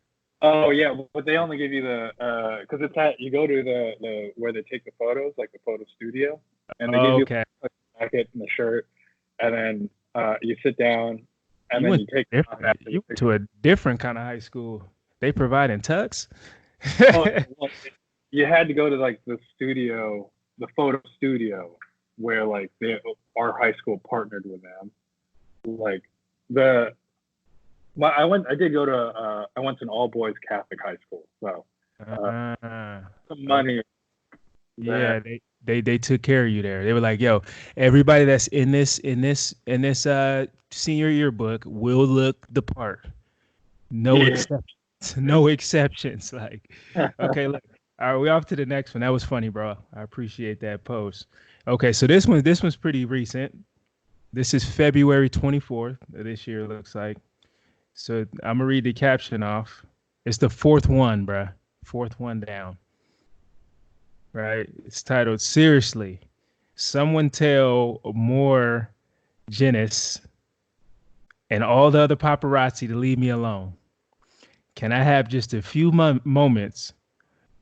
Oh yeah, but they only give you the because it's at you go to the where they take the photos, like the photo studio, and they give you Okay, a jacket and a shirt, and then you sit down, and you then went you take it off after the you went picture. to a different kind of high school. They provide in tux. Oh, well, you had to go to like the studio, the photo studio, where like our high school partnered with them. Like the I did go to I went to an all boys Catholic high school, so some Okay. money Yeah, there. they took care of you there. They were like, "Yo, everybody that's in this senior yearbook will look the part. No Yeah. exceptions. No exceptions." Like, okay, look. All right, we off to the next one. That was funny, bro. I appreciate that post. Okay, so this one's pretty recent. This is February 24th of this year, it looks like. So I'm gonna read the caption off. It's the fourth one, bruh. Fourth one down. Right? It's titled Seriously. Someone tell more Janice and all the other paparazzi to leave me alone. Can I have just a few moments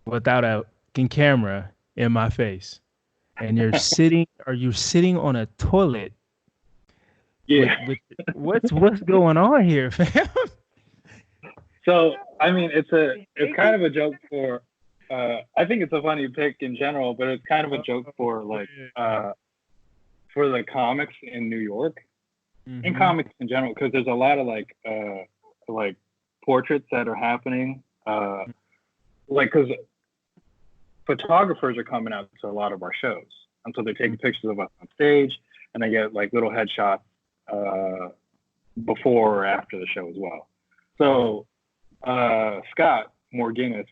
without a fucking camera in my face? And you're sitting on a toilet with Yeah. what's going on here, fam? So I mean, it's kind of a joke for. I think it's a funny pick in general, but it's kind of a joke for like for the comics in New York and Mm-hmm. comics in general, because there's a lot of like portraits that are happening. Like because photographers are coming out to a lot of our shows, and so they're taking pictures of us on stage, and they get like little headshots before or after the show as well. So Scott Morganis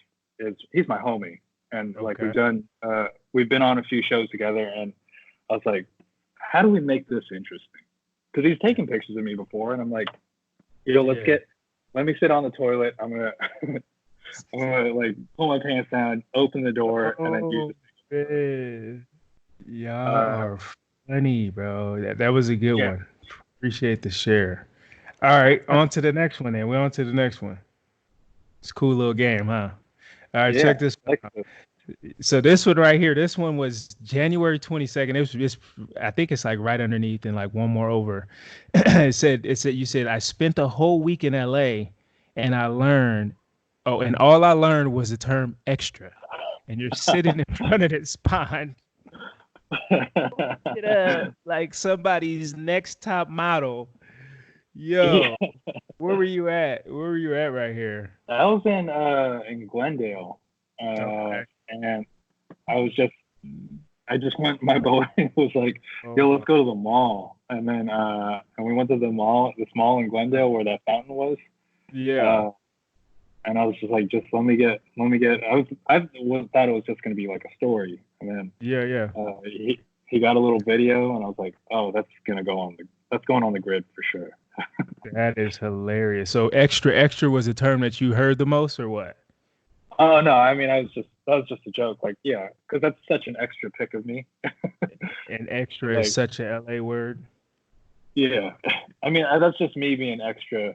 he's my homie, and like Okay. we've been on a few shows together, and I was like, how do we make this interesting? Because he's taken pictures of me before, and I'm like, yo, Yeah. let me sit on the toilet. I'm gonna I'm gonna like pull my pants down, open the door, and then use Oh, man. Y'all it. are funny, bro. That was a good Yeah, one. Appreciate the share. All right, on to the next one then. We're on to the next one. It's a cool little game, huh? All right, check yeah, this one like out. So this one right here, this one was January 22nd. I think it's like right underneath and like one more over. It said you said I spent a whole week in LA and I learned and all I learned was the term extra. And you're sitting in front of this pond, it up like somebody's next top model. yeah. Yo, where were you at? Where were you at right here? I was in Glendale, Okay. and I was just I just went. My boy was like, "Yo, Oh, let's go to the mall," and we went to the mall, this mall in Glendale where that fountain was. yeah. Uh, and I was just like, just let me get. Thought it was just gonna be like a story, and then Yeah, yeah. he got a little video, and I was like, oh, that's going on the grid for sure. That is hilarious. So extra was a term that you heard the most or what? Oh no, I mean, that was just a joke. Like, yeah, because that's such an extra pick of me. And extra is Like, such a LA word. yeah, I mean, that's just me being extra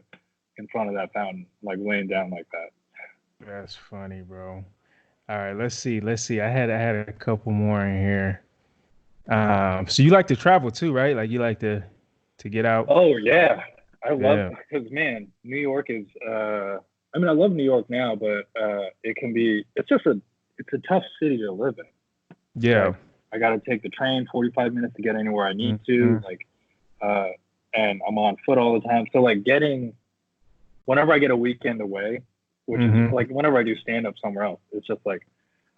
in front of that fountain, like laying down like that. That's funny, bro. All right, let's see. Let's see. I had a couple more in here. So you like to travel too, right? Like you like to get out. Oh yeah, I love Yeah. because man, New York is. I mean, I love New York now, but it can be. It's a tough city to live in. Yeah. Like, I got to take the train 45 minutes to get anywhere I need to. Mhm. Like, uh, and I'm on foot all the time. So like whenever I get a weekend away, which is Mhm. like whenever I do stand up somewhere else, it's just like,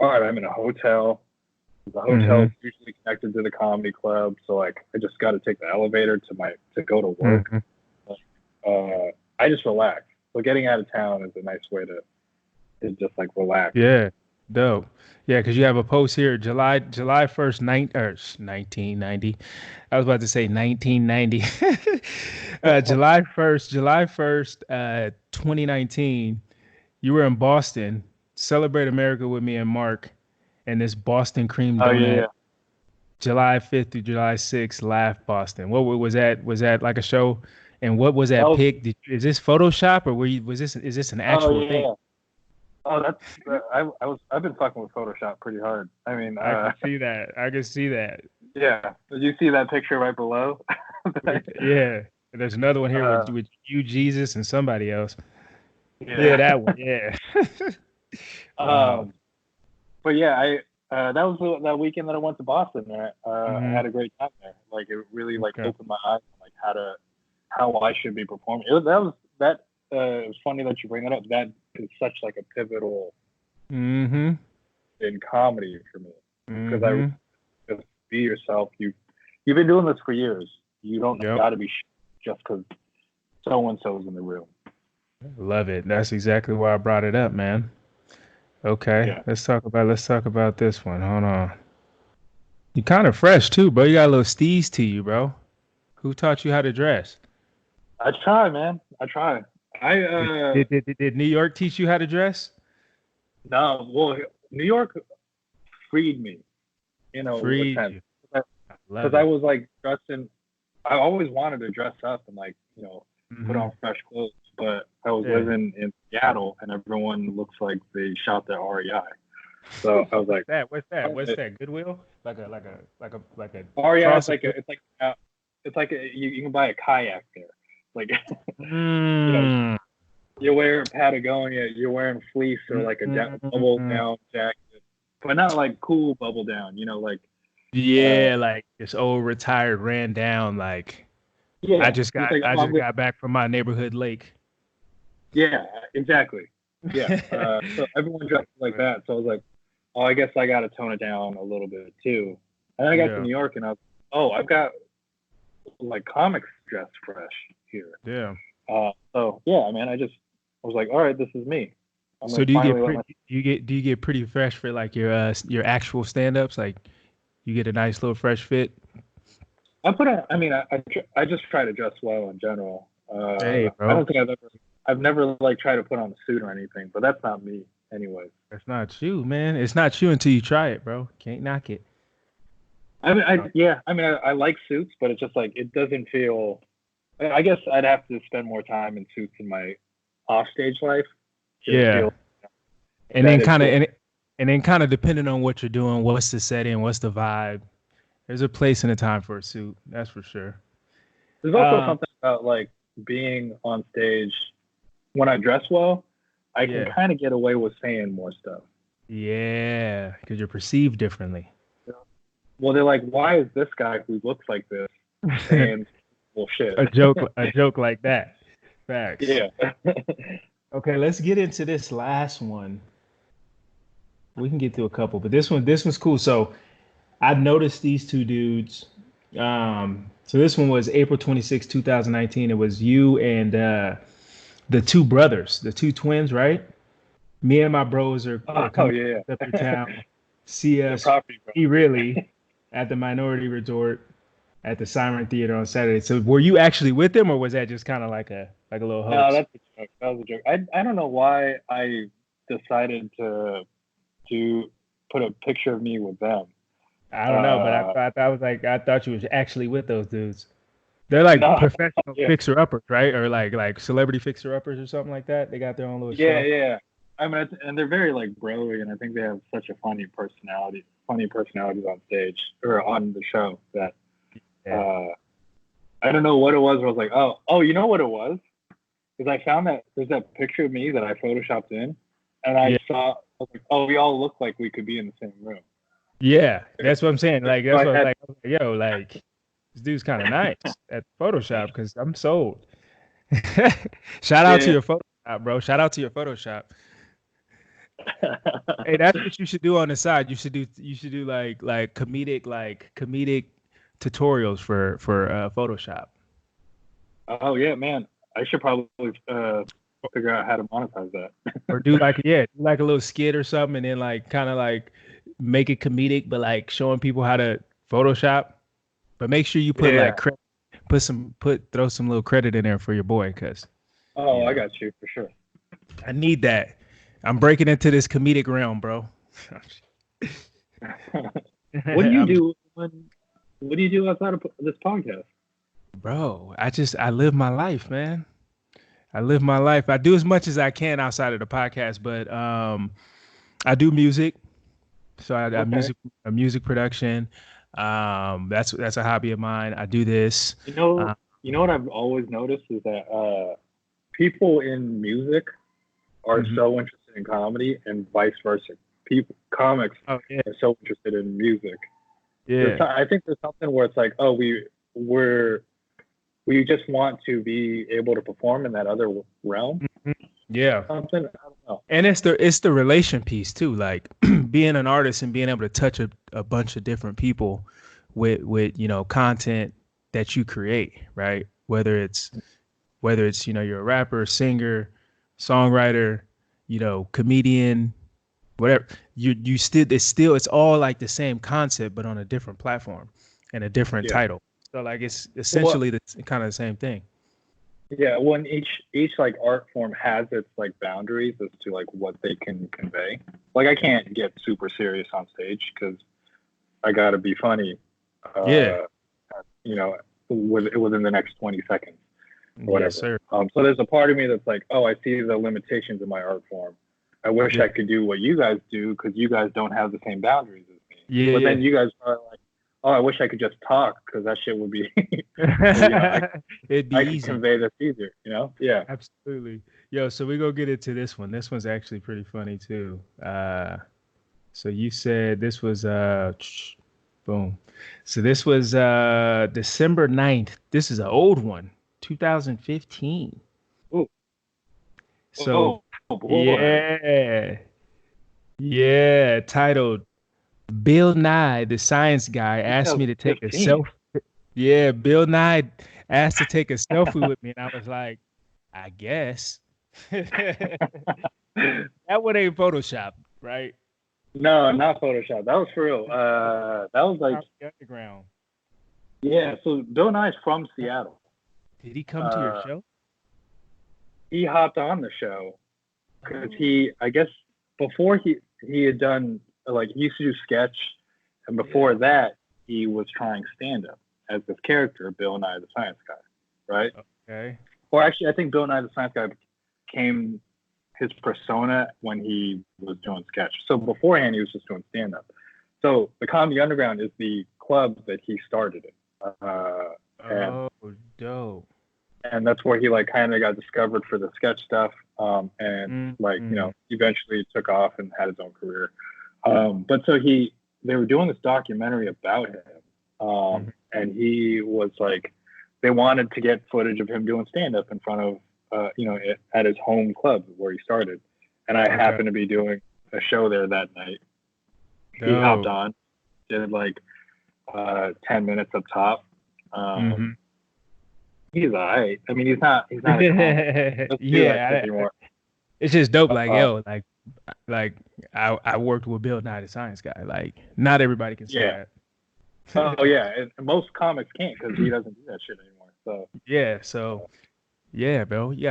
all right, I'm in a hotel. The hotel is Mhm. usually connected to the comedy club, so like I just got to take the elevator to go to work. Mhm. I just relax. So getting out of town is a nice way to just like relax. Yeah. Dope. Yeah, because you have a post here, July 1st, 1990. I was about to say 1990. July 1st, 2019. You were in Boston, Celebrate America with me and Mark. and this Boston cream Oh yeah, donut, yeah. July 5th through July 6th, Laugh Boston. What was that? Was that like a show? And what was That that was. pic? Is this Photoshop or was this is this an Oh actual yeah, thing? yeah. Oh, that's. I've been fucking with Photoshop pretty hard. I mean, I can see that. I can see that. yeah. Did you see that picture right below? Yeah. There's another one here uh, with you, Jesus, and somebody else. Yeah, yeah. that one. Yeah. Wow. Um, but yeah, that was that weekend that I went to Boston. I Hmm. had a great time there. Like it really like Okay. opened my eyes on like how I should be performing. It was funny that you bring that up. That is such like a pivotal Hmm. in comedy for me because I Hmm. just be yourself. You've been doing this for years. You don't Yep. got to be just because so and so's in the room. Love it. That's exactly why I brought it up, man. Okay. Yeah, Let's talk about this one. Hold on. You kind of fresh too, bro. You got a little steez to you, bro. Who taught you how to dress? I try, man. I try. I Did, did New York teach you how to dress? no. Well, New York freed me in a Freed sense you. I because love I it. was like dressing. I always wanted to dress up and like put Hmm. on fresh clothes, but I was Yeah. living in Seattle and everyone looks like they shot their REI. So I was What's like, that? What's that? all What's right. that? Goodwill? Like a REI is cross. like it's like you can buy a kayak there. Like you know, Mm, you wear Patagonia, you're wearing fleece or like a bubble mm, down jacket, but not like cool bubble down. Uh, yeah, like this old retired ran down. Like I yeah, just it's got like I just got back from my neighborhood lake. yeah, exactly, yeah. So everyone dresses like that. So I was like, oh, I guess I got to tone it down a little bit too. And then I got to Yeah, New York and I was, oh, I've got like comics dress fresh here. yeah. So yeah, man, I was like, all right, this is me. I'm So gonna finally let my. do you get pretty fresh for like your actual stand-ups? Like you get a nice little fresh fit? I put on. I mean, I just try to dress well in general. Hey, I bro. don't think I've never like tried to put on a suit or anything, but that's not me, anyways. That's not you, man. It's not you until you try it, bro. Can't knock it. I mean, yeah, I mean, I like suits, but it's just like it doesn't feel. I guess I'd have to spend more time in suits in my offstage life to Yeah. feel And that then it kind of feels. and then kind of depending on what you're doing, what's the setting, what's the vibe. There's a place and a time for a suit. That's for sure. There's also Um, something about like being on stage when I dress well. I can yeah. kind of get away with saying more stuff. Yeah, because you're perceived differently. Well, they're like, why is this guy who looks like this saying bullshit? A joke like that. Facts. Yeah. Okay, let's get into this last one. We can get through a couple, but this one's cool. So I noticed these two dudes. So this one was April 26, 2019. It was you and the two brothers, the two twins, right? Me and my bros are Oh coming yeah, up to yeah. town, see The us, property bro. really, at the Minority Resort at the Siren Theater on Saturday. So were you actually with them, or was that just kind of like a little No, hoax? that's a joke. That was a joke. I don't know why I decided to put a picture of me with them. I don't know, but Uh, I thought you was actually with those dudes. They're like no, professional yeah, fixer uppers, right? Or like celebrity fixer uppers or something like that. They got their own little yeah, show. yeah. I mean, and they're very like broy, and I think they have such a funny personalities on stage or on the show that Yeah. uh, I don't know what it was. Where I was like, oh, you know what it was? Because I found that there's that picture of me that I photoshopped in, and Yeah. I was like, oh, we all look like we could be in the same room. Yeah. That's what I'm saying. Like So that's I what had, I was like, yo, like this dude's kind of nice at Photoshop because I'm sold. Shout out to yeah, your Photoshop, bro. Shout out to your Photoshop. Hey, that's what you should do on the side. You should do like comedic tutorials for Photoshop. oh yeah, man, I should probably figure out how to monetize that. Or do like a little skit or something and then like kind of like make it comedic but like showing people how to Photoshop. But make sure you put Yeah. like throw some little credit in there for your boy because Oh, you I know got you for sure. I need that. I'm breaking into this comedic realm, bro. What do you I'm, do what do you do outside of this podcast? bro, I live my life, man. I live my life. I do as much as I can outside of the podcast, but I do music. So I Okay. music a music production. That's a hobby of mine. I do this. You know, Uh, you know what I've always noticed is that people in music are mhm. so interested in comedy and vice versa. People comics Oh yeah, are so interested in music. yeah. I think there's something where it's like, oh, we're we just want to be able to perform in that other realm. Mhm. Yeah. Something I don't know. And it's the relation piece too, like being an artist and being able to touch a bunch of different people with content that you create, right? Whether it's you're a rapper, singer, songwriter, comedian, whatever. It's all like the same concept but on a different platform and a different Yeah. title. So like it's Well, essentially the kind of the same thing. yeah. When each like art form has its like boundaries as to like what they can convey. Like I can't get super serious on stage because I gotta be funny. Yeah. Uh, you know, within the next 20 seconds or Yes, whatever. sir. So there's a part of me that's like, oh, I see the limitations of my art form. I wish Yeah. I could do what you guys do because you guys don't have the same boundaries as me. But Yeah. then you guys are like, oh, I wish I could just talk because that shit would be, It'd be I could easy. convey this easier. Yeah. Absolutely. Yo, so we go get into this one. This one's actually pretty funny too. So you said this was boom. So this was December 9th. This is an old one, 2015. Ooh, So oh boy, yeah. Yeah, titled Bill Nye, the Science Guy, asked me to take a 2015. selfie. Yeah, Bill Nye asked to take a selfie with me, and I was like, I guess. That one ain't Photoshop, right? No, not Photoshop. That was for real. That was like, Comedy Underground. yeah. So Bill Nye's from Seattle. Did he come to your Uh, show? he hopped on the show because Oh, I guess before he had done like he used to do sketch, and before yeah. that he was trying stand up as this character, Bill Nye the Science Guy, right? Okay. Or actually, I think Bill Nye the Science Guy became his persona when he was doing sketch. So beforehand, he was just doing stand up. So the Comedy Underground is the club that he started it, and Oh, dope. that's where he like kind of got discovered for the sketch stuff, and like Mm-hmm. eventually took off and had his own career. But so they were doing this documentary about him, Mm-hmm. and he was like, they wanted to get footage of him doing stand up in front of, at his home club where he started, and I Okay. happened to be doing a show there that night. He hopped Dope. on, did like 10 minutes up top. Mm-hmm. He's alright. I mean, he's not a comic. He doesn't do that shit Yeah, anymore. it's just dope. Like, Uh, yo, like I worked with Bill Nye, the Science Guy. Like, not everybody can say yeah. that. Oh yeah, and most comics can't because he doesn't do that shit anymore. So Yeah. So yeah, bro, you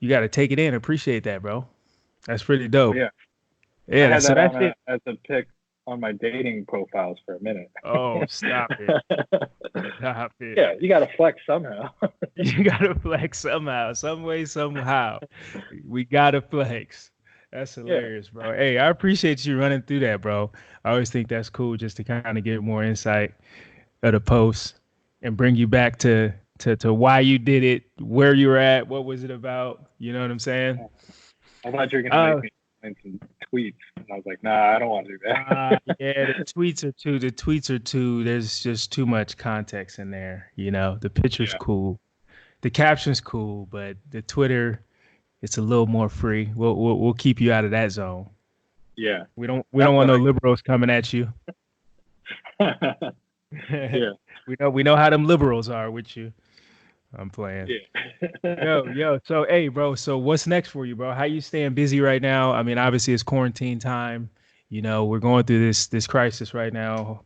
gotta take it in. Appreciate that, bro. That's pretty oh dope. yeah, I Yeah. had So that that's on it. as a pick on my dating profiles for a minute. Oh, stop it. Stop it. Yeah, you got to flex somehow. You gotta flex somehow, some way, somehow. We gotta flex. That's Yeah, hilarious, bro. Hey, I appreciate you running through that, bro. I always think that's cool just to kind of get more insight of the post and bring you back to why you did it, where you were at, what was it about. You know what I'm saying? I thought you were gonna make Uh, me send some tweets, and I was like, nah, I don't want to do that. yeah, the tweets are too. There's just too much context in there. The picture's Yeah, cool, the caption's cool, but the Twitter, it's a little more free. We'll keep you out of that zone. yeah, We don't that's want what no liberals coming at you. I. Yeah, We know how them liberals are with you. I'm playing. yeah. Yo. So hey, bro. So what's next for you, bro? How you staying busy right now? I mean, obviously it's quarantine time. We're going through this crisis right now.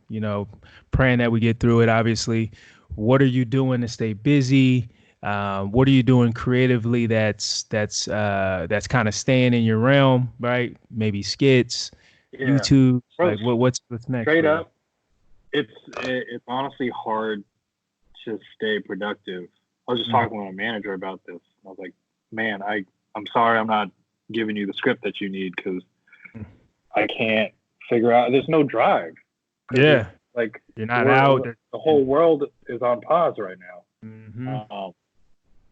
Praying that we get through it. Obviously, what are you doing to stay busy? What are you doing creatively that's kind of staying in your realm, right? Maybe skits, Yeah, YouTube? bro, Like what's next straight for you? up, it's honestly hard to stay productive. I was just Mm. talking with a manager about this. I was like, man, I'm sorry, I'm not giving you the script that you need because I can't figure out. There's no drive because Yeah, like you're not out there. the whole world is on pause right Mm-hmm. now.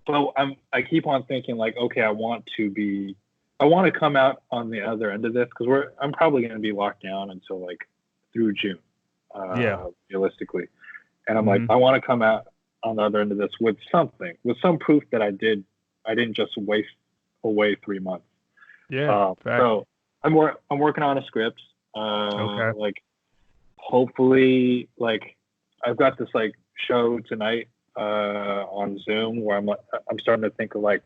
So I keep on thinking like, okay, I want to come out on the other end of this because I'm probably going to be locked down until like through June, Yeah. realistically. And I'm like, Mm-hmm. I want to come out on the other end of this with something, with some proof that I didn't just waste away 3 months. Yeah. Fact. So I'm working on a script. Okay. Like hopefully, like I've got this like show tonight on Zoom where I'm starting to think of like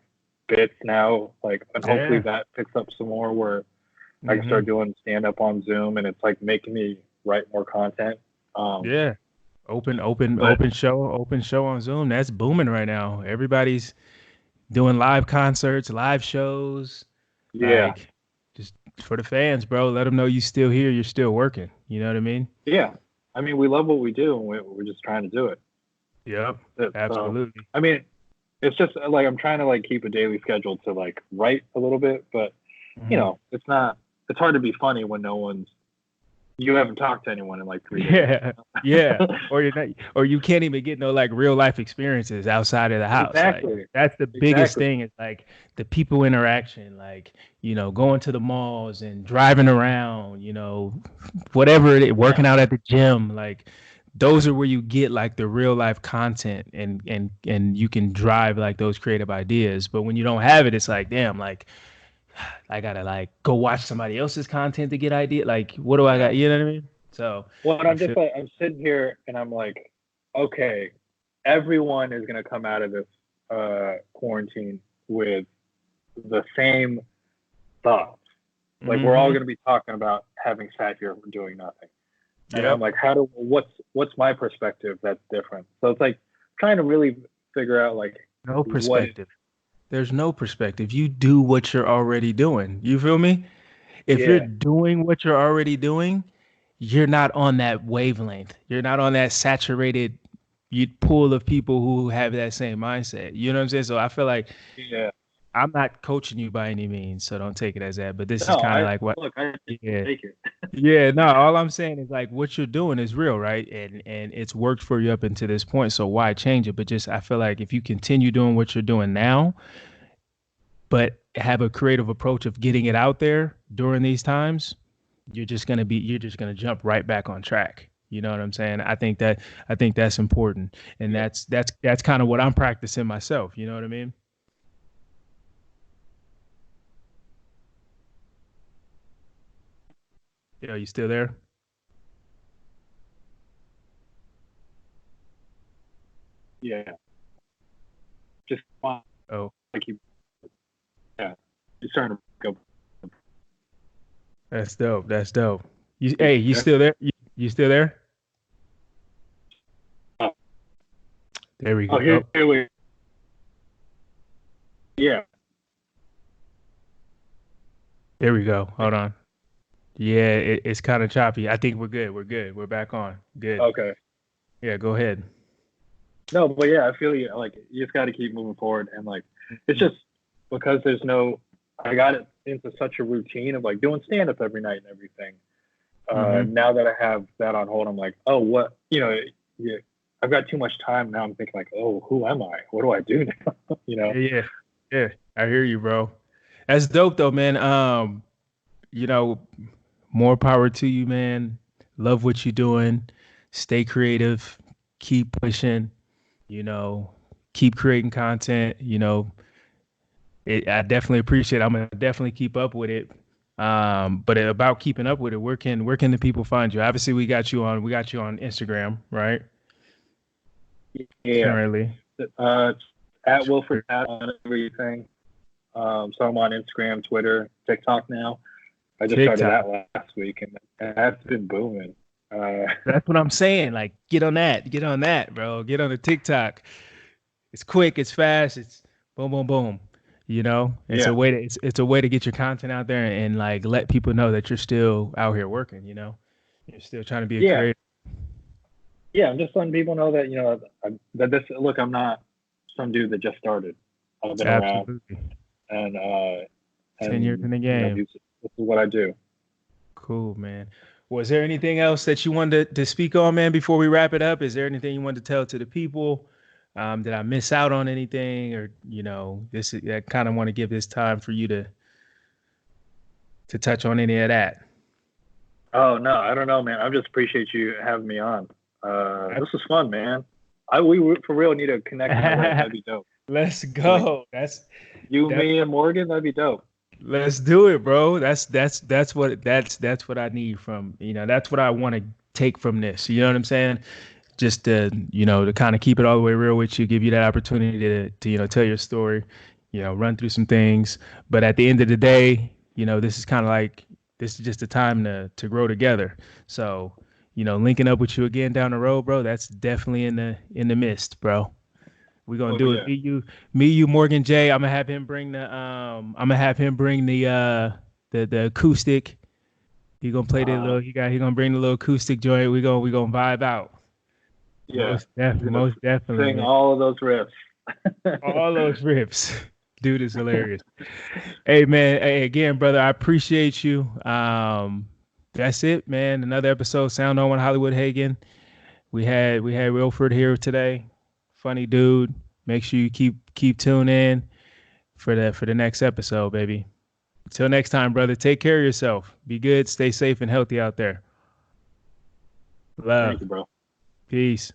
bits now, like, and hopefully Yeah. that picks up some more where I can Mm-hmm. start doing stand up on Zoom, and it's like making me write more content. Yeah. Open But open show on Zoom. That's booming right now. Everybody's doing live concerts, live shows. yeah, Like just for the fans, bro. Let them know you still here. You're still working. You know what I mean? yeah. I mean, we love what we do, and we're just trying to do it. Yep. So, Absolutely. I mean, it's just like I'm trying to like keep a daily schedule to like write a little bit, but Mhm. it's not. It's hard to be funny when you haven't talked to anyone in like 3 days. Yeah, yeah. Or you're not, or you can't even get no like real life experiences outside of the house. Like Exactly, that's the biggest exactly. thing is like the people interaction, like, going to the malls and driving around, whatever it is, Yeah, working out at the gym, like those are where you get like the real life content and you can drive like those creative ideas. But when you don't have it, it's like, damn, like I gotta like go watch somebody else's content to get idea. Like, what do I yeah. got? You know what I mean? So Well, I I'm just feel like I'm sitting here and I'm like, okay, everyone is gonna come out of this quarantine with the same thoughts. Like we're all hmm gonna be talking about having sat here doing nothing. And I'm Yep. like, what's my perspective that's different? So it's like trying to really figure out like No what perspective. There's no perspective. You do what you're already doing. You feel me? If you're yeah, doing what you're already doing, you're not on that wavelength. You're not on that saturated pool of people who have that same mindset. You know what I'm saying? So I feel like yeah. I'm not coaching you by any means, so don't take it as that. But this is No, kind of I like what, look, I just yeah, take it. yeah. No, all I'm saying is like what you're doing is real, right? And it's worked for you up until this point. So why change it? But just I feel like if you continue doing what you're doing now, but have a creative approach of getting it out there during these times, you're just gonna jump right back on track. You know what I'm saying? I think that's important, and Yeah. that's kind of what I'm practicing myself. You know what I mean? Yeah, you still there? Yeah. Just want Oh, to keep yeah. It's starting to go. that's dope. That's dope. You Hey, you there? still there? You still there? Oh, There we oh, go. here we. Yeah. There we go. Hold on. Yeah, it's kind of choppy. I think we're good. We're good. We're back on. Good. Okay. Yeah, go ahead. No, but yeah, I feel you. Like you just got to keep moving forward, and like it's just because there's no. I got it into such a routine of like doing stand up every night and everything. Mm-hmm. Now that I have that on hold, I'm like, oh, what yeah, I've got too much time now. I'm thinking like, oh, who am I? What do I do now? Yeah, yeah, yeah. I hear you, bro. That's dope though, man. You know, more power to you, man. Love what you're doing. Stay creative. Keep pushing. You know, keep creating content. I definitely appreciate it. I'm gonna definitely keep up with it. But about keeping up with it, where can the people find you? Obviously, we got you on Instagram, right? Yeah. Currently. It's at Wilfred Padua on everything. So I'm on Instagram, Twitter, TikTok now. I just started TikTok. that last week, and that's been booming. That's what I'm saying. Like, get on that. Get on that, bro. Get on the TikTok. It's quick. It's fast. It's boom, boom, boom. You know, it's Yeah. a way to it's a way to get your content out there and like let people know that you're still out here working. You know, you're still trying to be a Yeah. creator. Yeah. I'm just letting people know that, that this, look, I'm not some dude that just started. I've been around Absolutely. and, 10 years in the game. this is what I do. Cool, man. Was there anything else that you wanted to speak on, man, before we wrap it up? Is there anything you wanted to tell to the people? Did I miss out on anything, or this? I kind of want to give this time for you to touch on any of that. Oh no, I don't know, man. I just appreciate you having me on. This was fun, man. We for real need to connect in LA. That'd be dope. Let's Like go. That's you, that's me, and Morgan. That'd be dope. Let's do it, bro. That's what I need from, that's what I want to take from this. You know what I'm saying? Just to kind of keep it all the way real with you, give you that opportunity to tell your story, run through some things. But at the end of the day, this is kind of like, this is just a time to grow together. So, linking up with you again down the road, bro, that's definitely in the mist, bro. We're gonna Oh do it. yeah, Me, you, Morgan J. I'm gonna have him bring the acoustic. He gonna play the uh, little he gonna bring the little acoustic joint. We gonna vibe out. yeah. Just Most definitely, sing man. all of those riffs. All those rips. Dude is hilarious. Hey man, hey again, brother, I appreciate you. That's it, man. Another episode, Sound On with Hollywood Hagen. We had Wilfred here today. Funny dude. Make sure you keep tuning in for the next episode, baby. Until next time, brother. Take care of yourself. Be good. Stay safe and healthy out there. Thank Love. you, bro. Peace.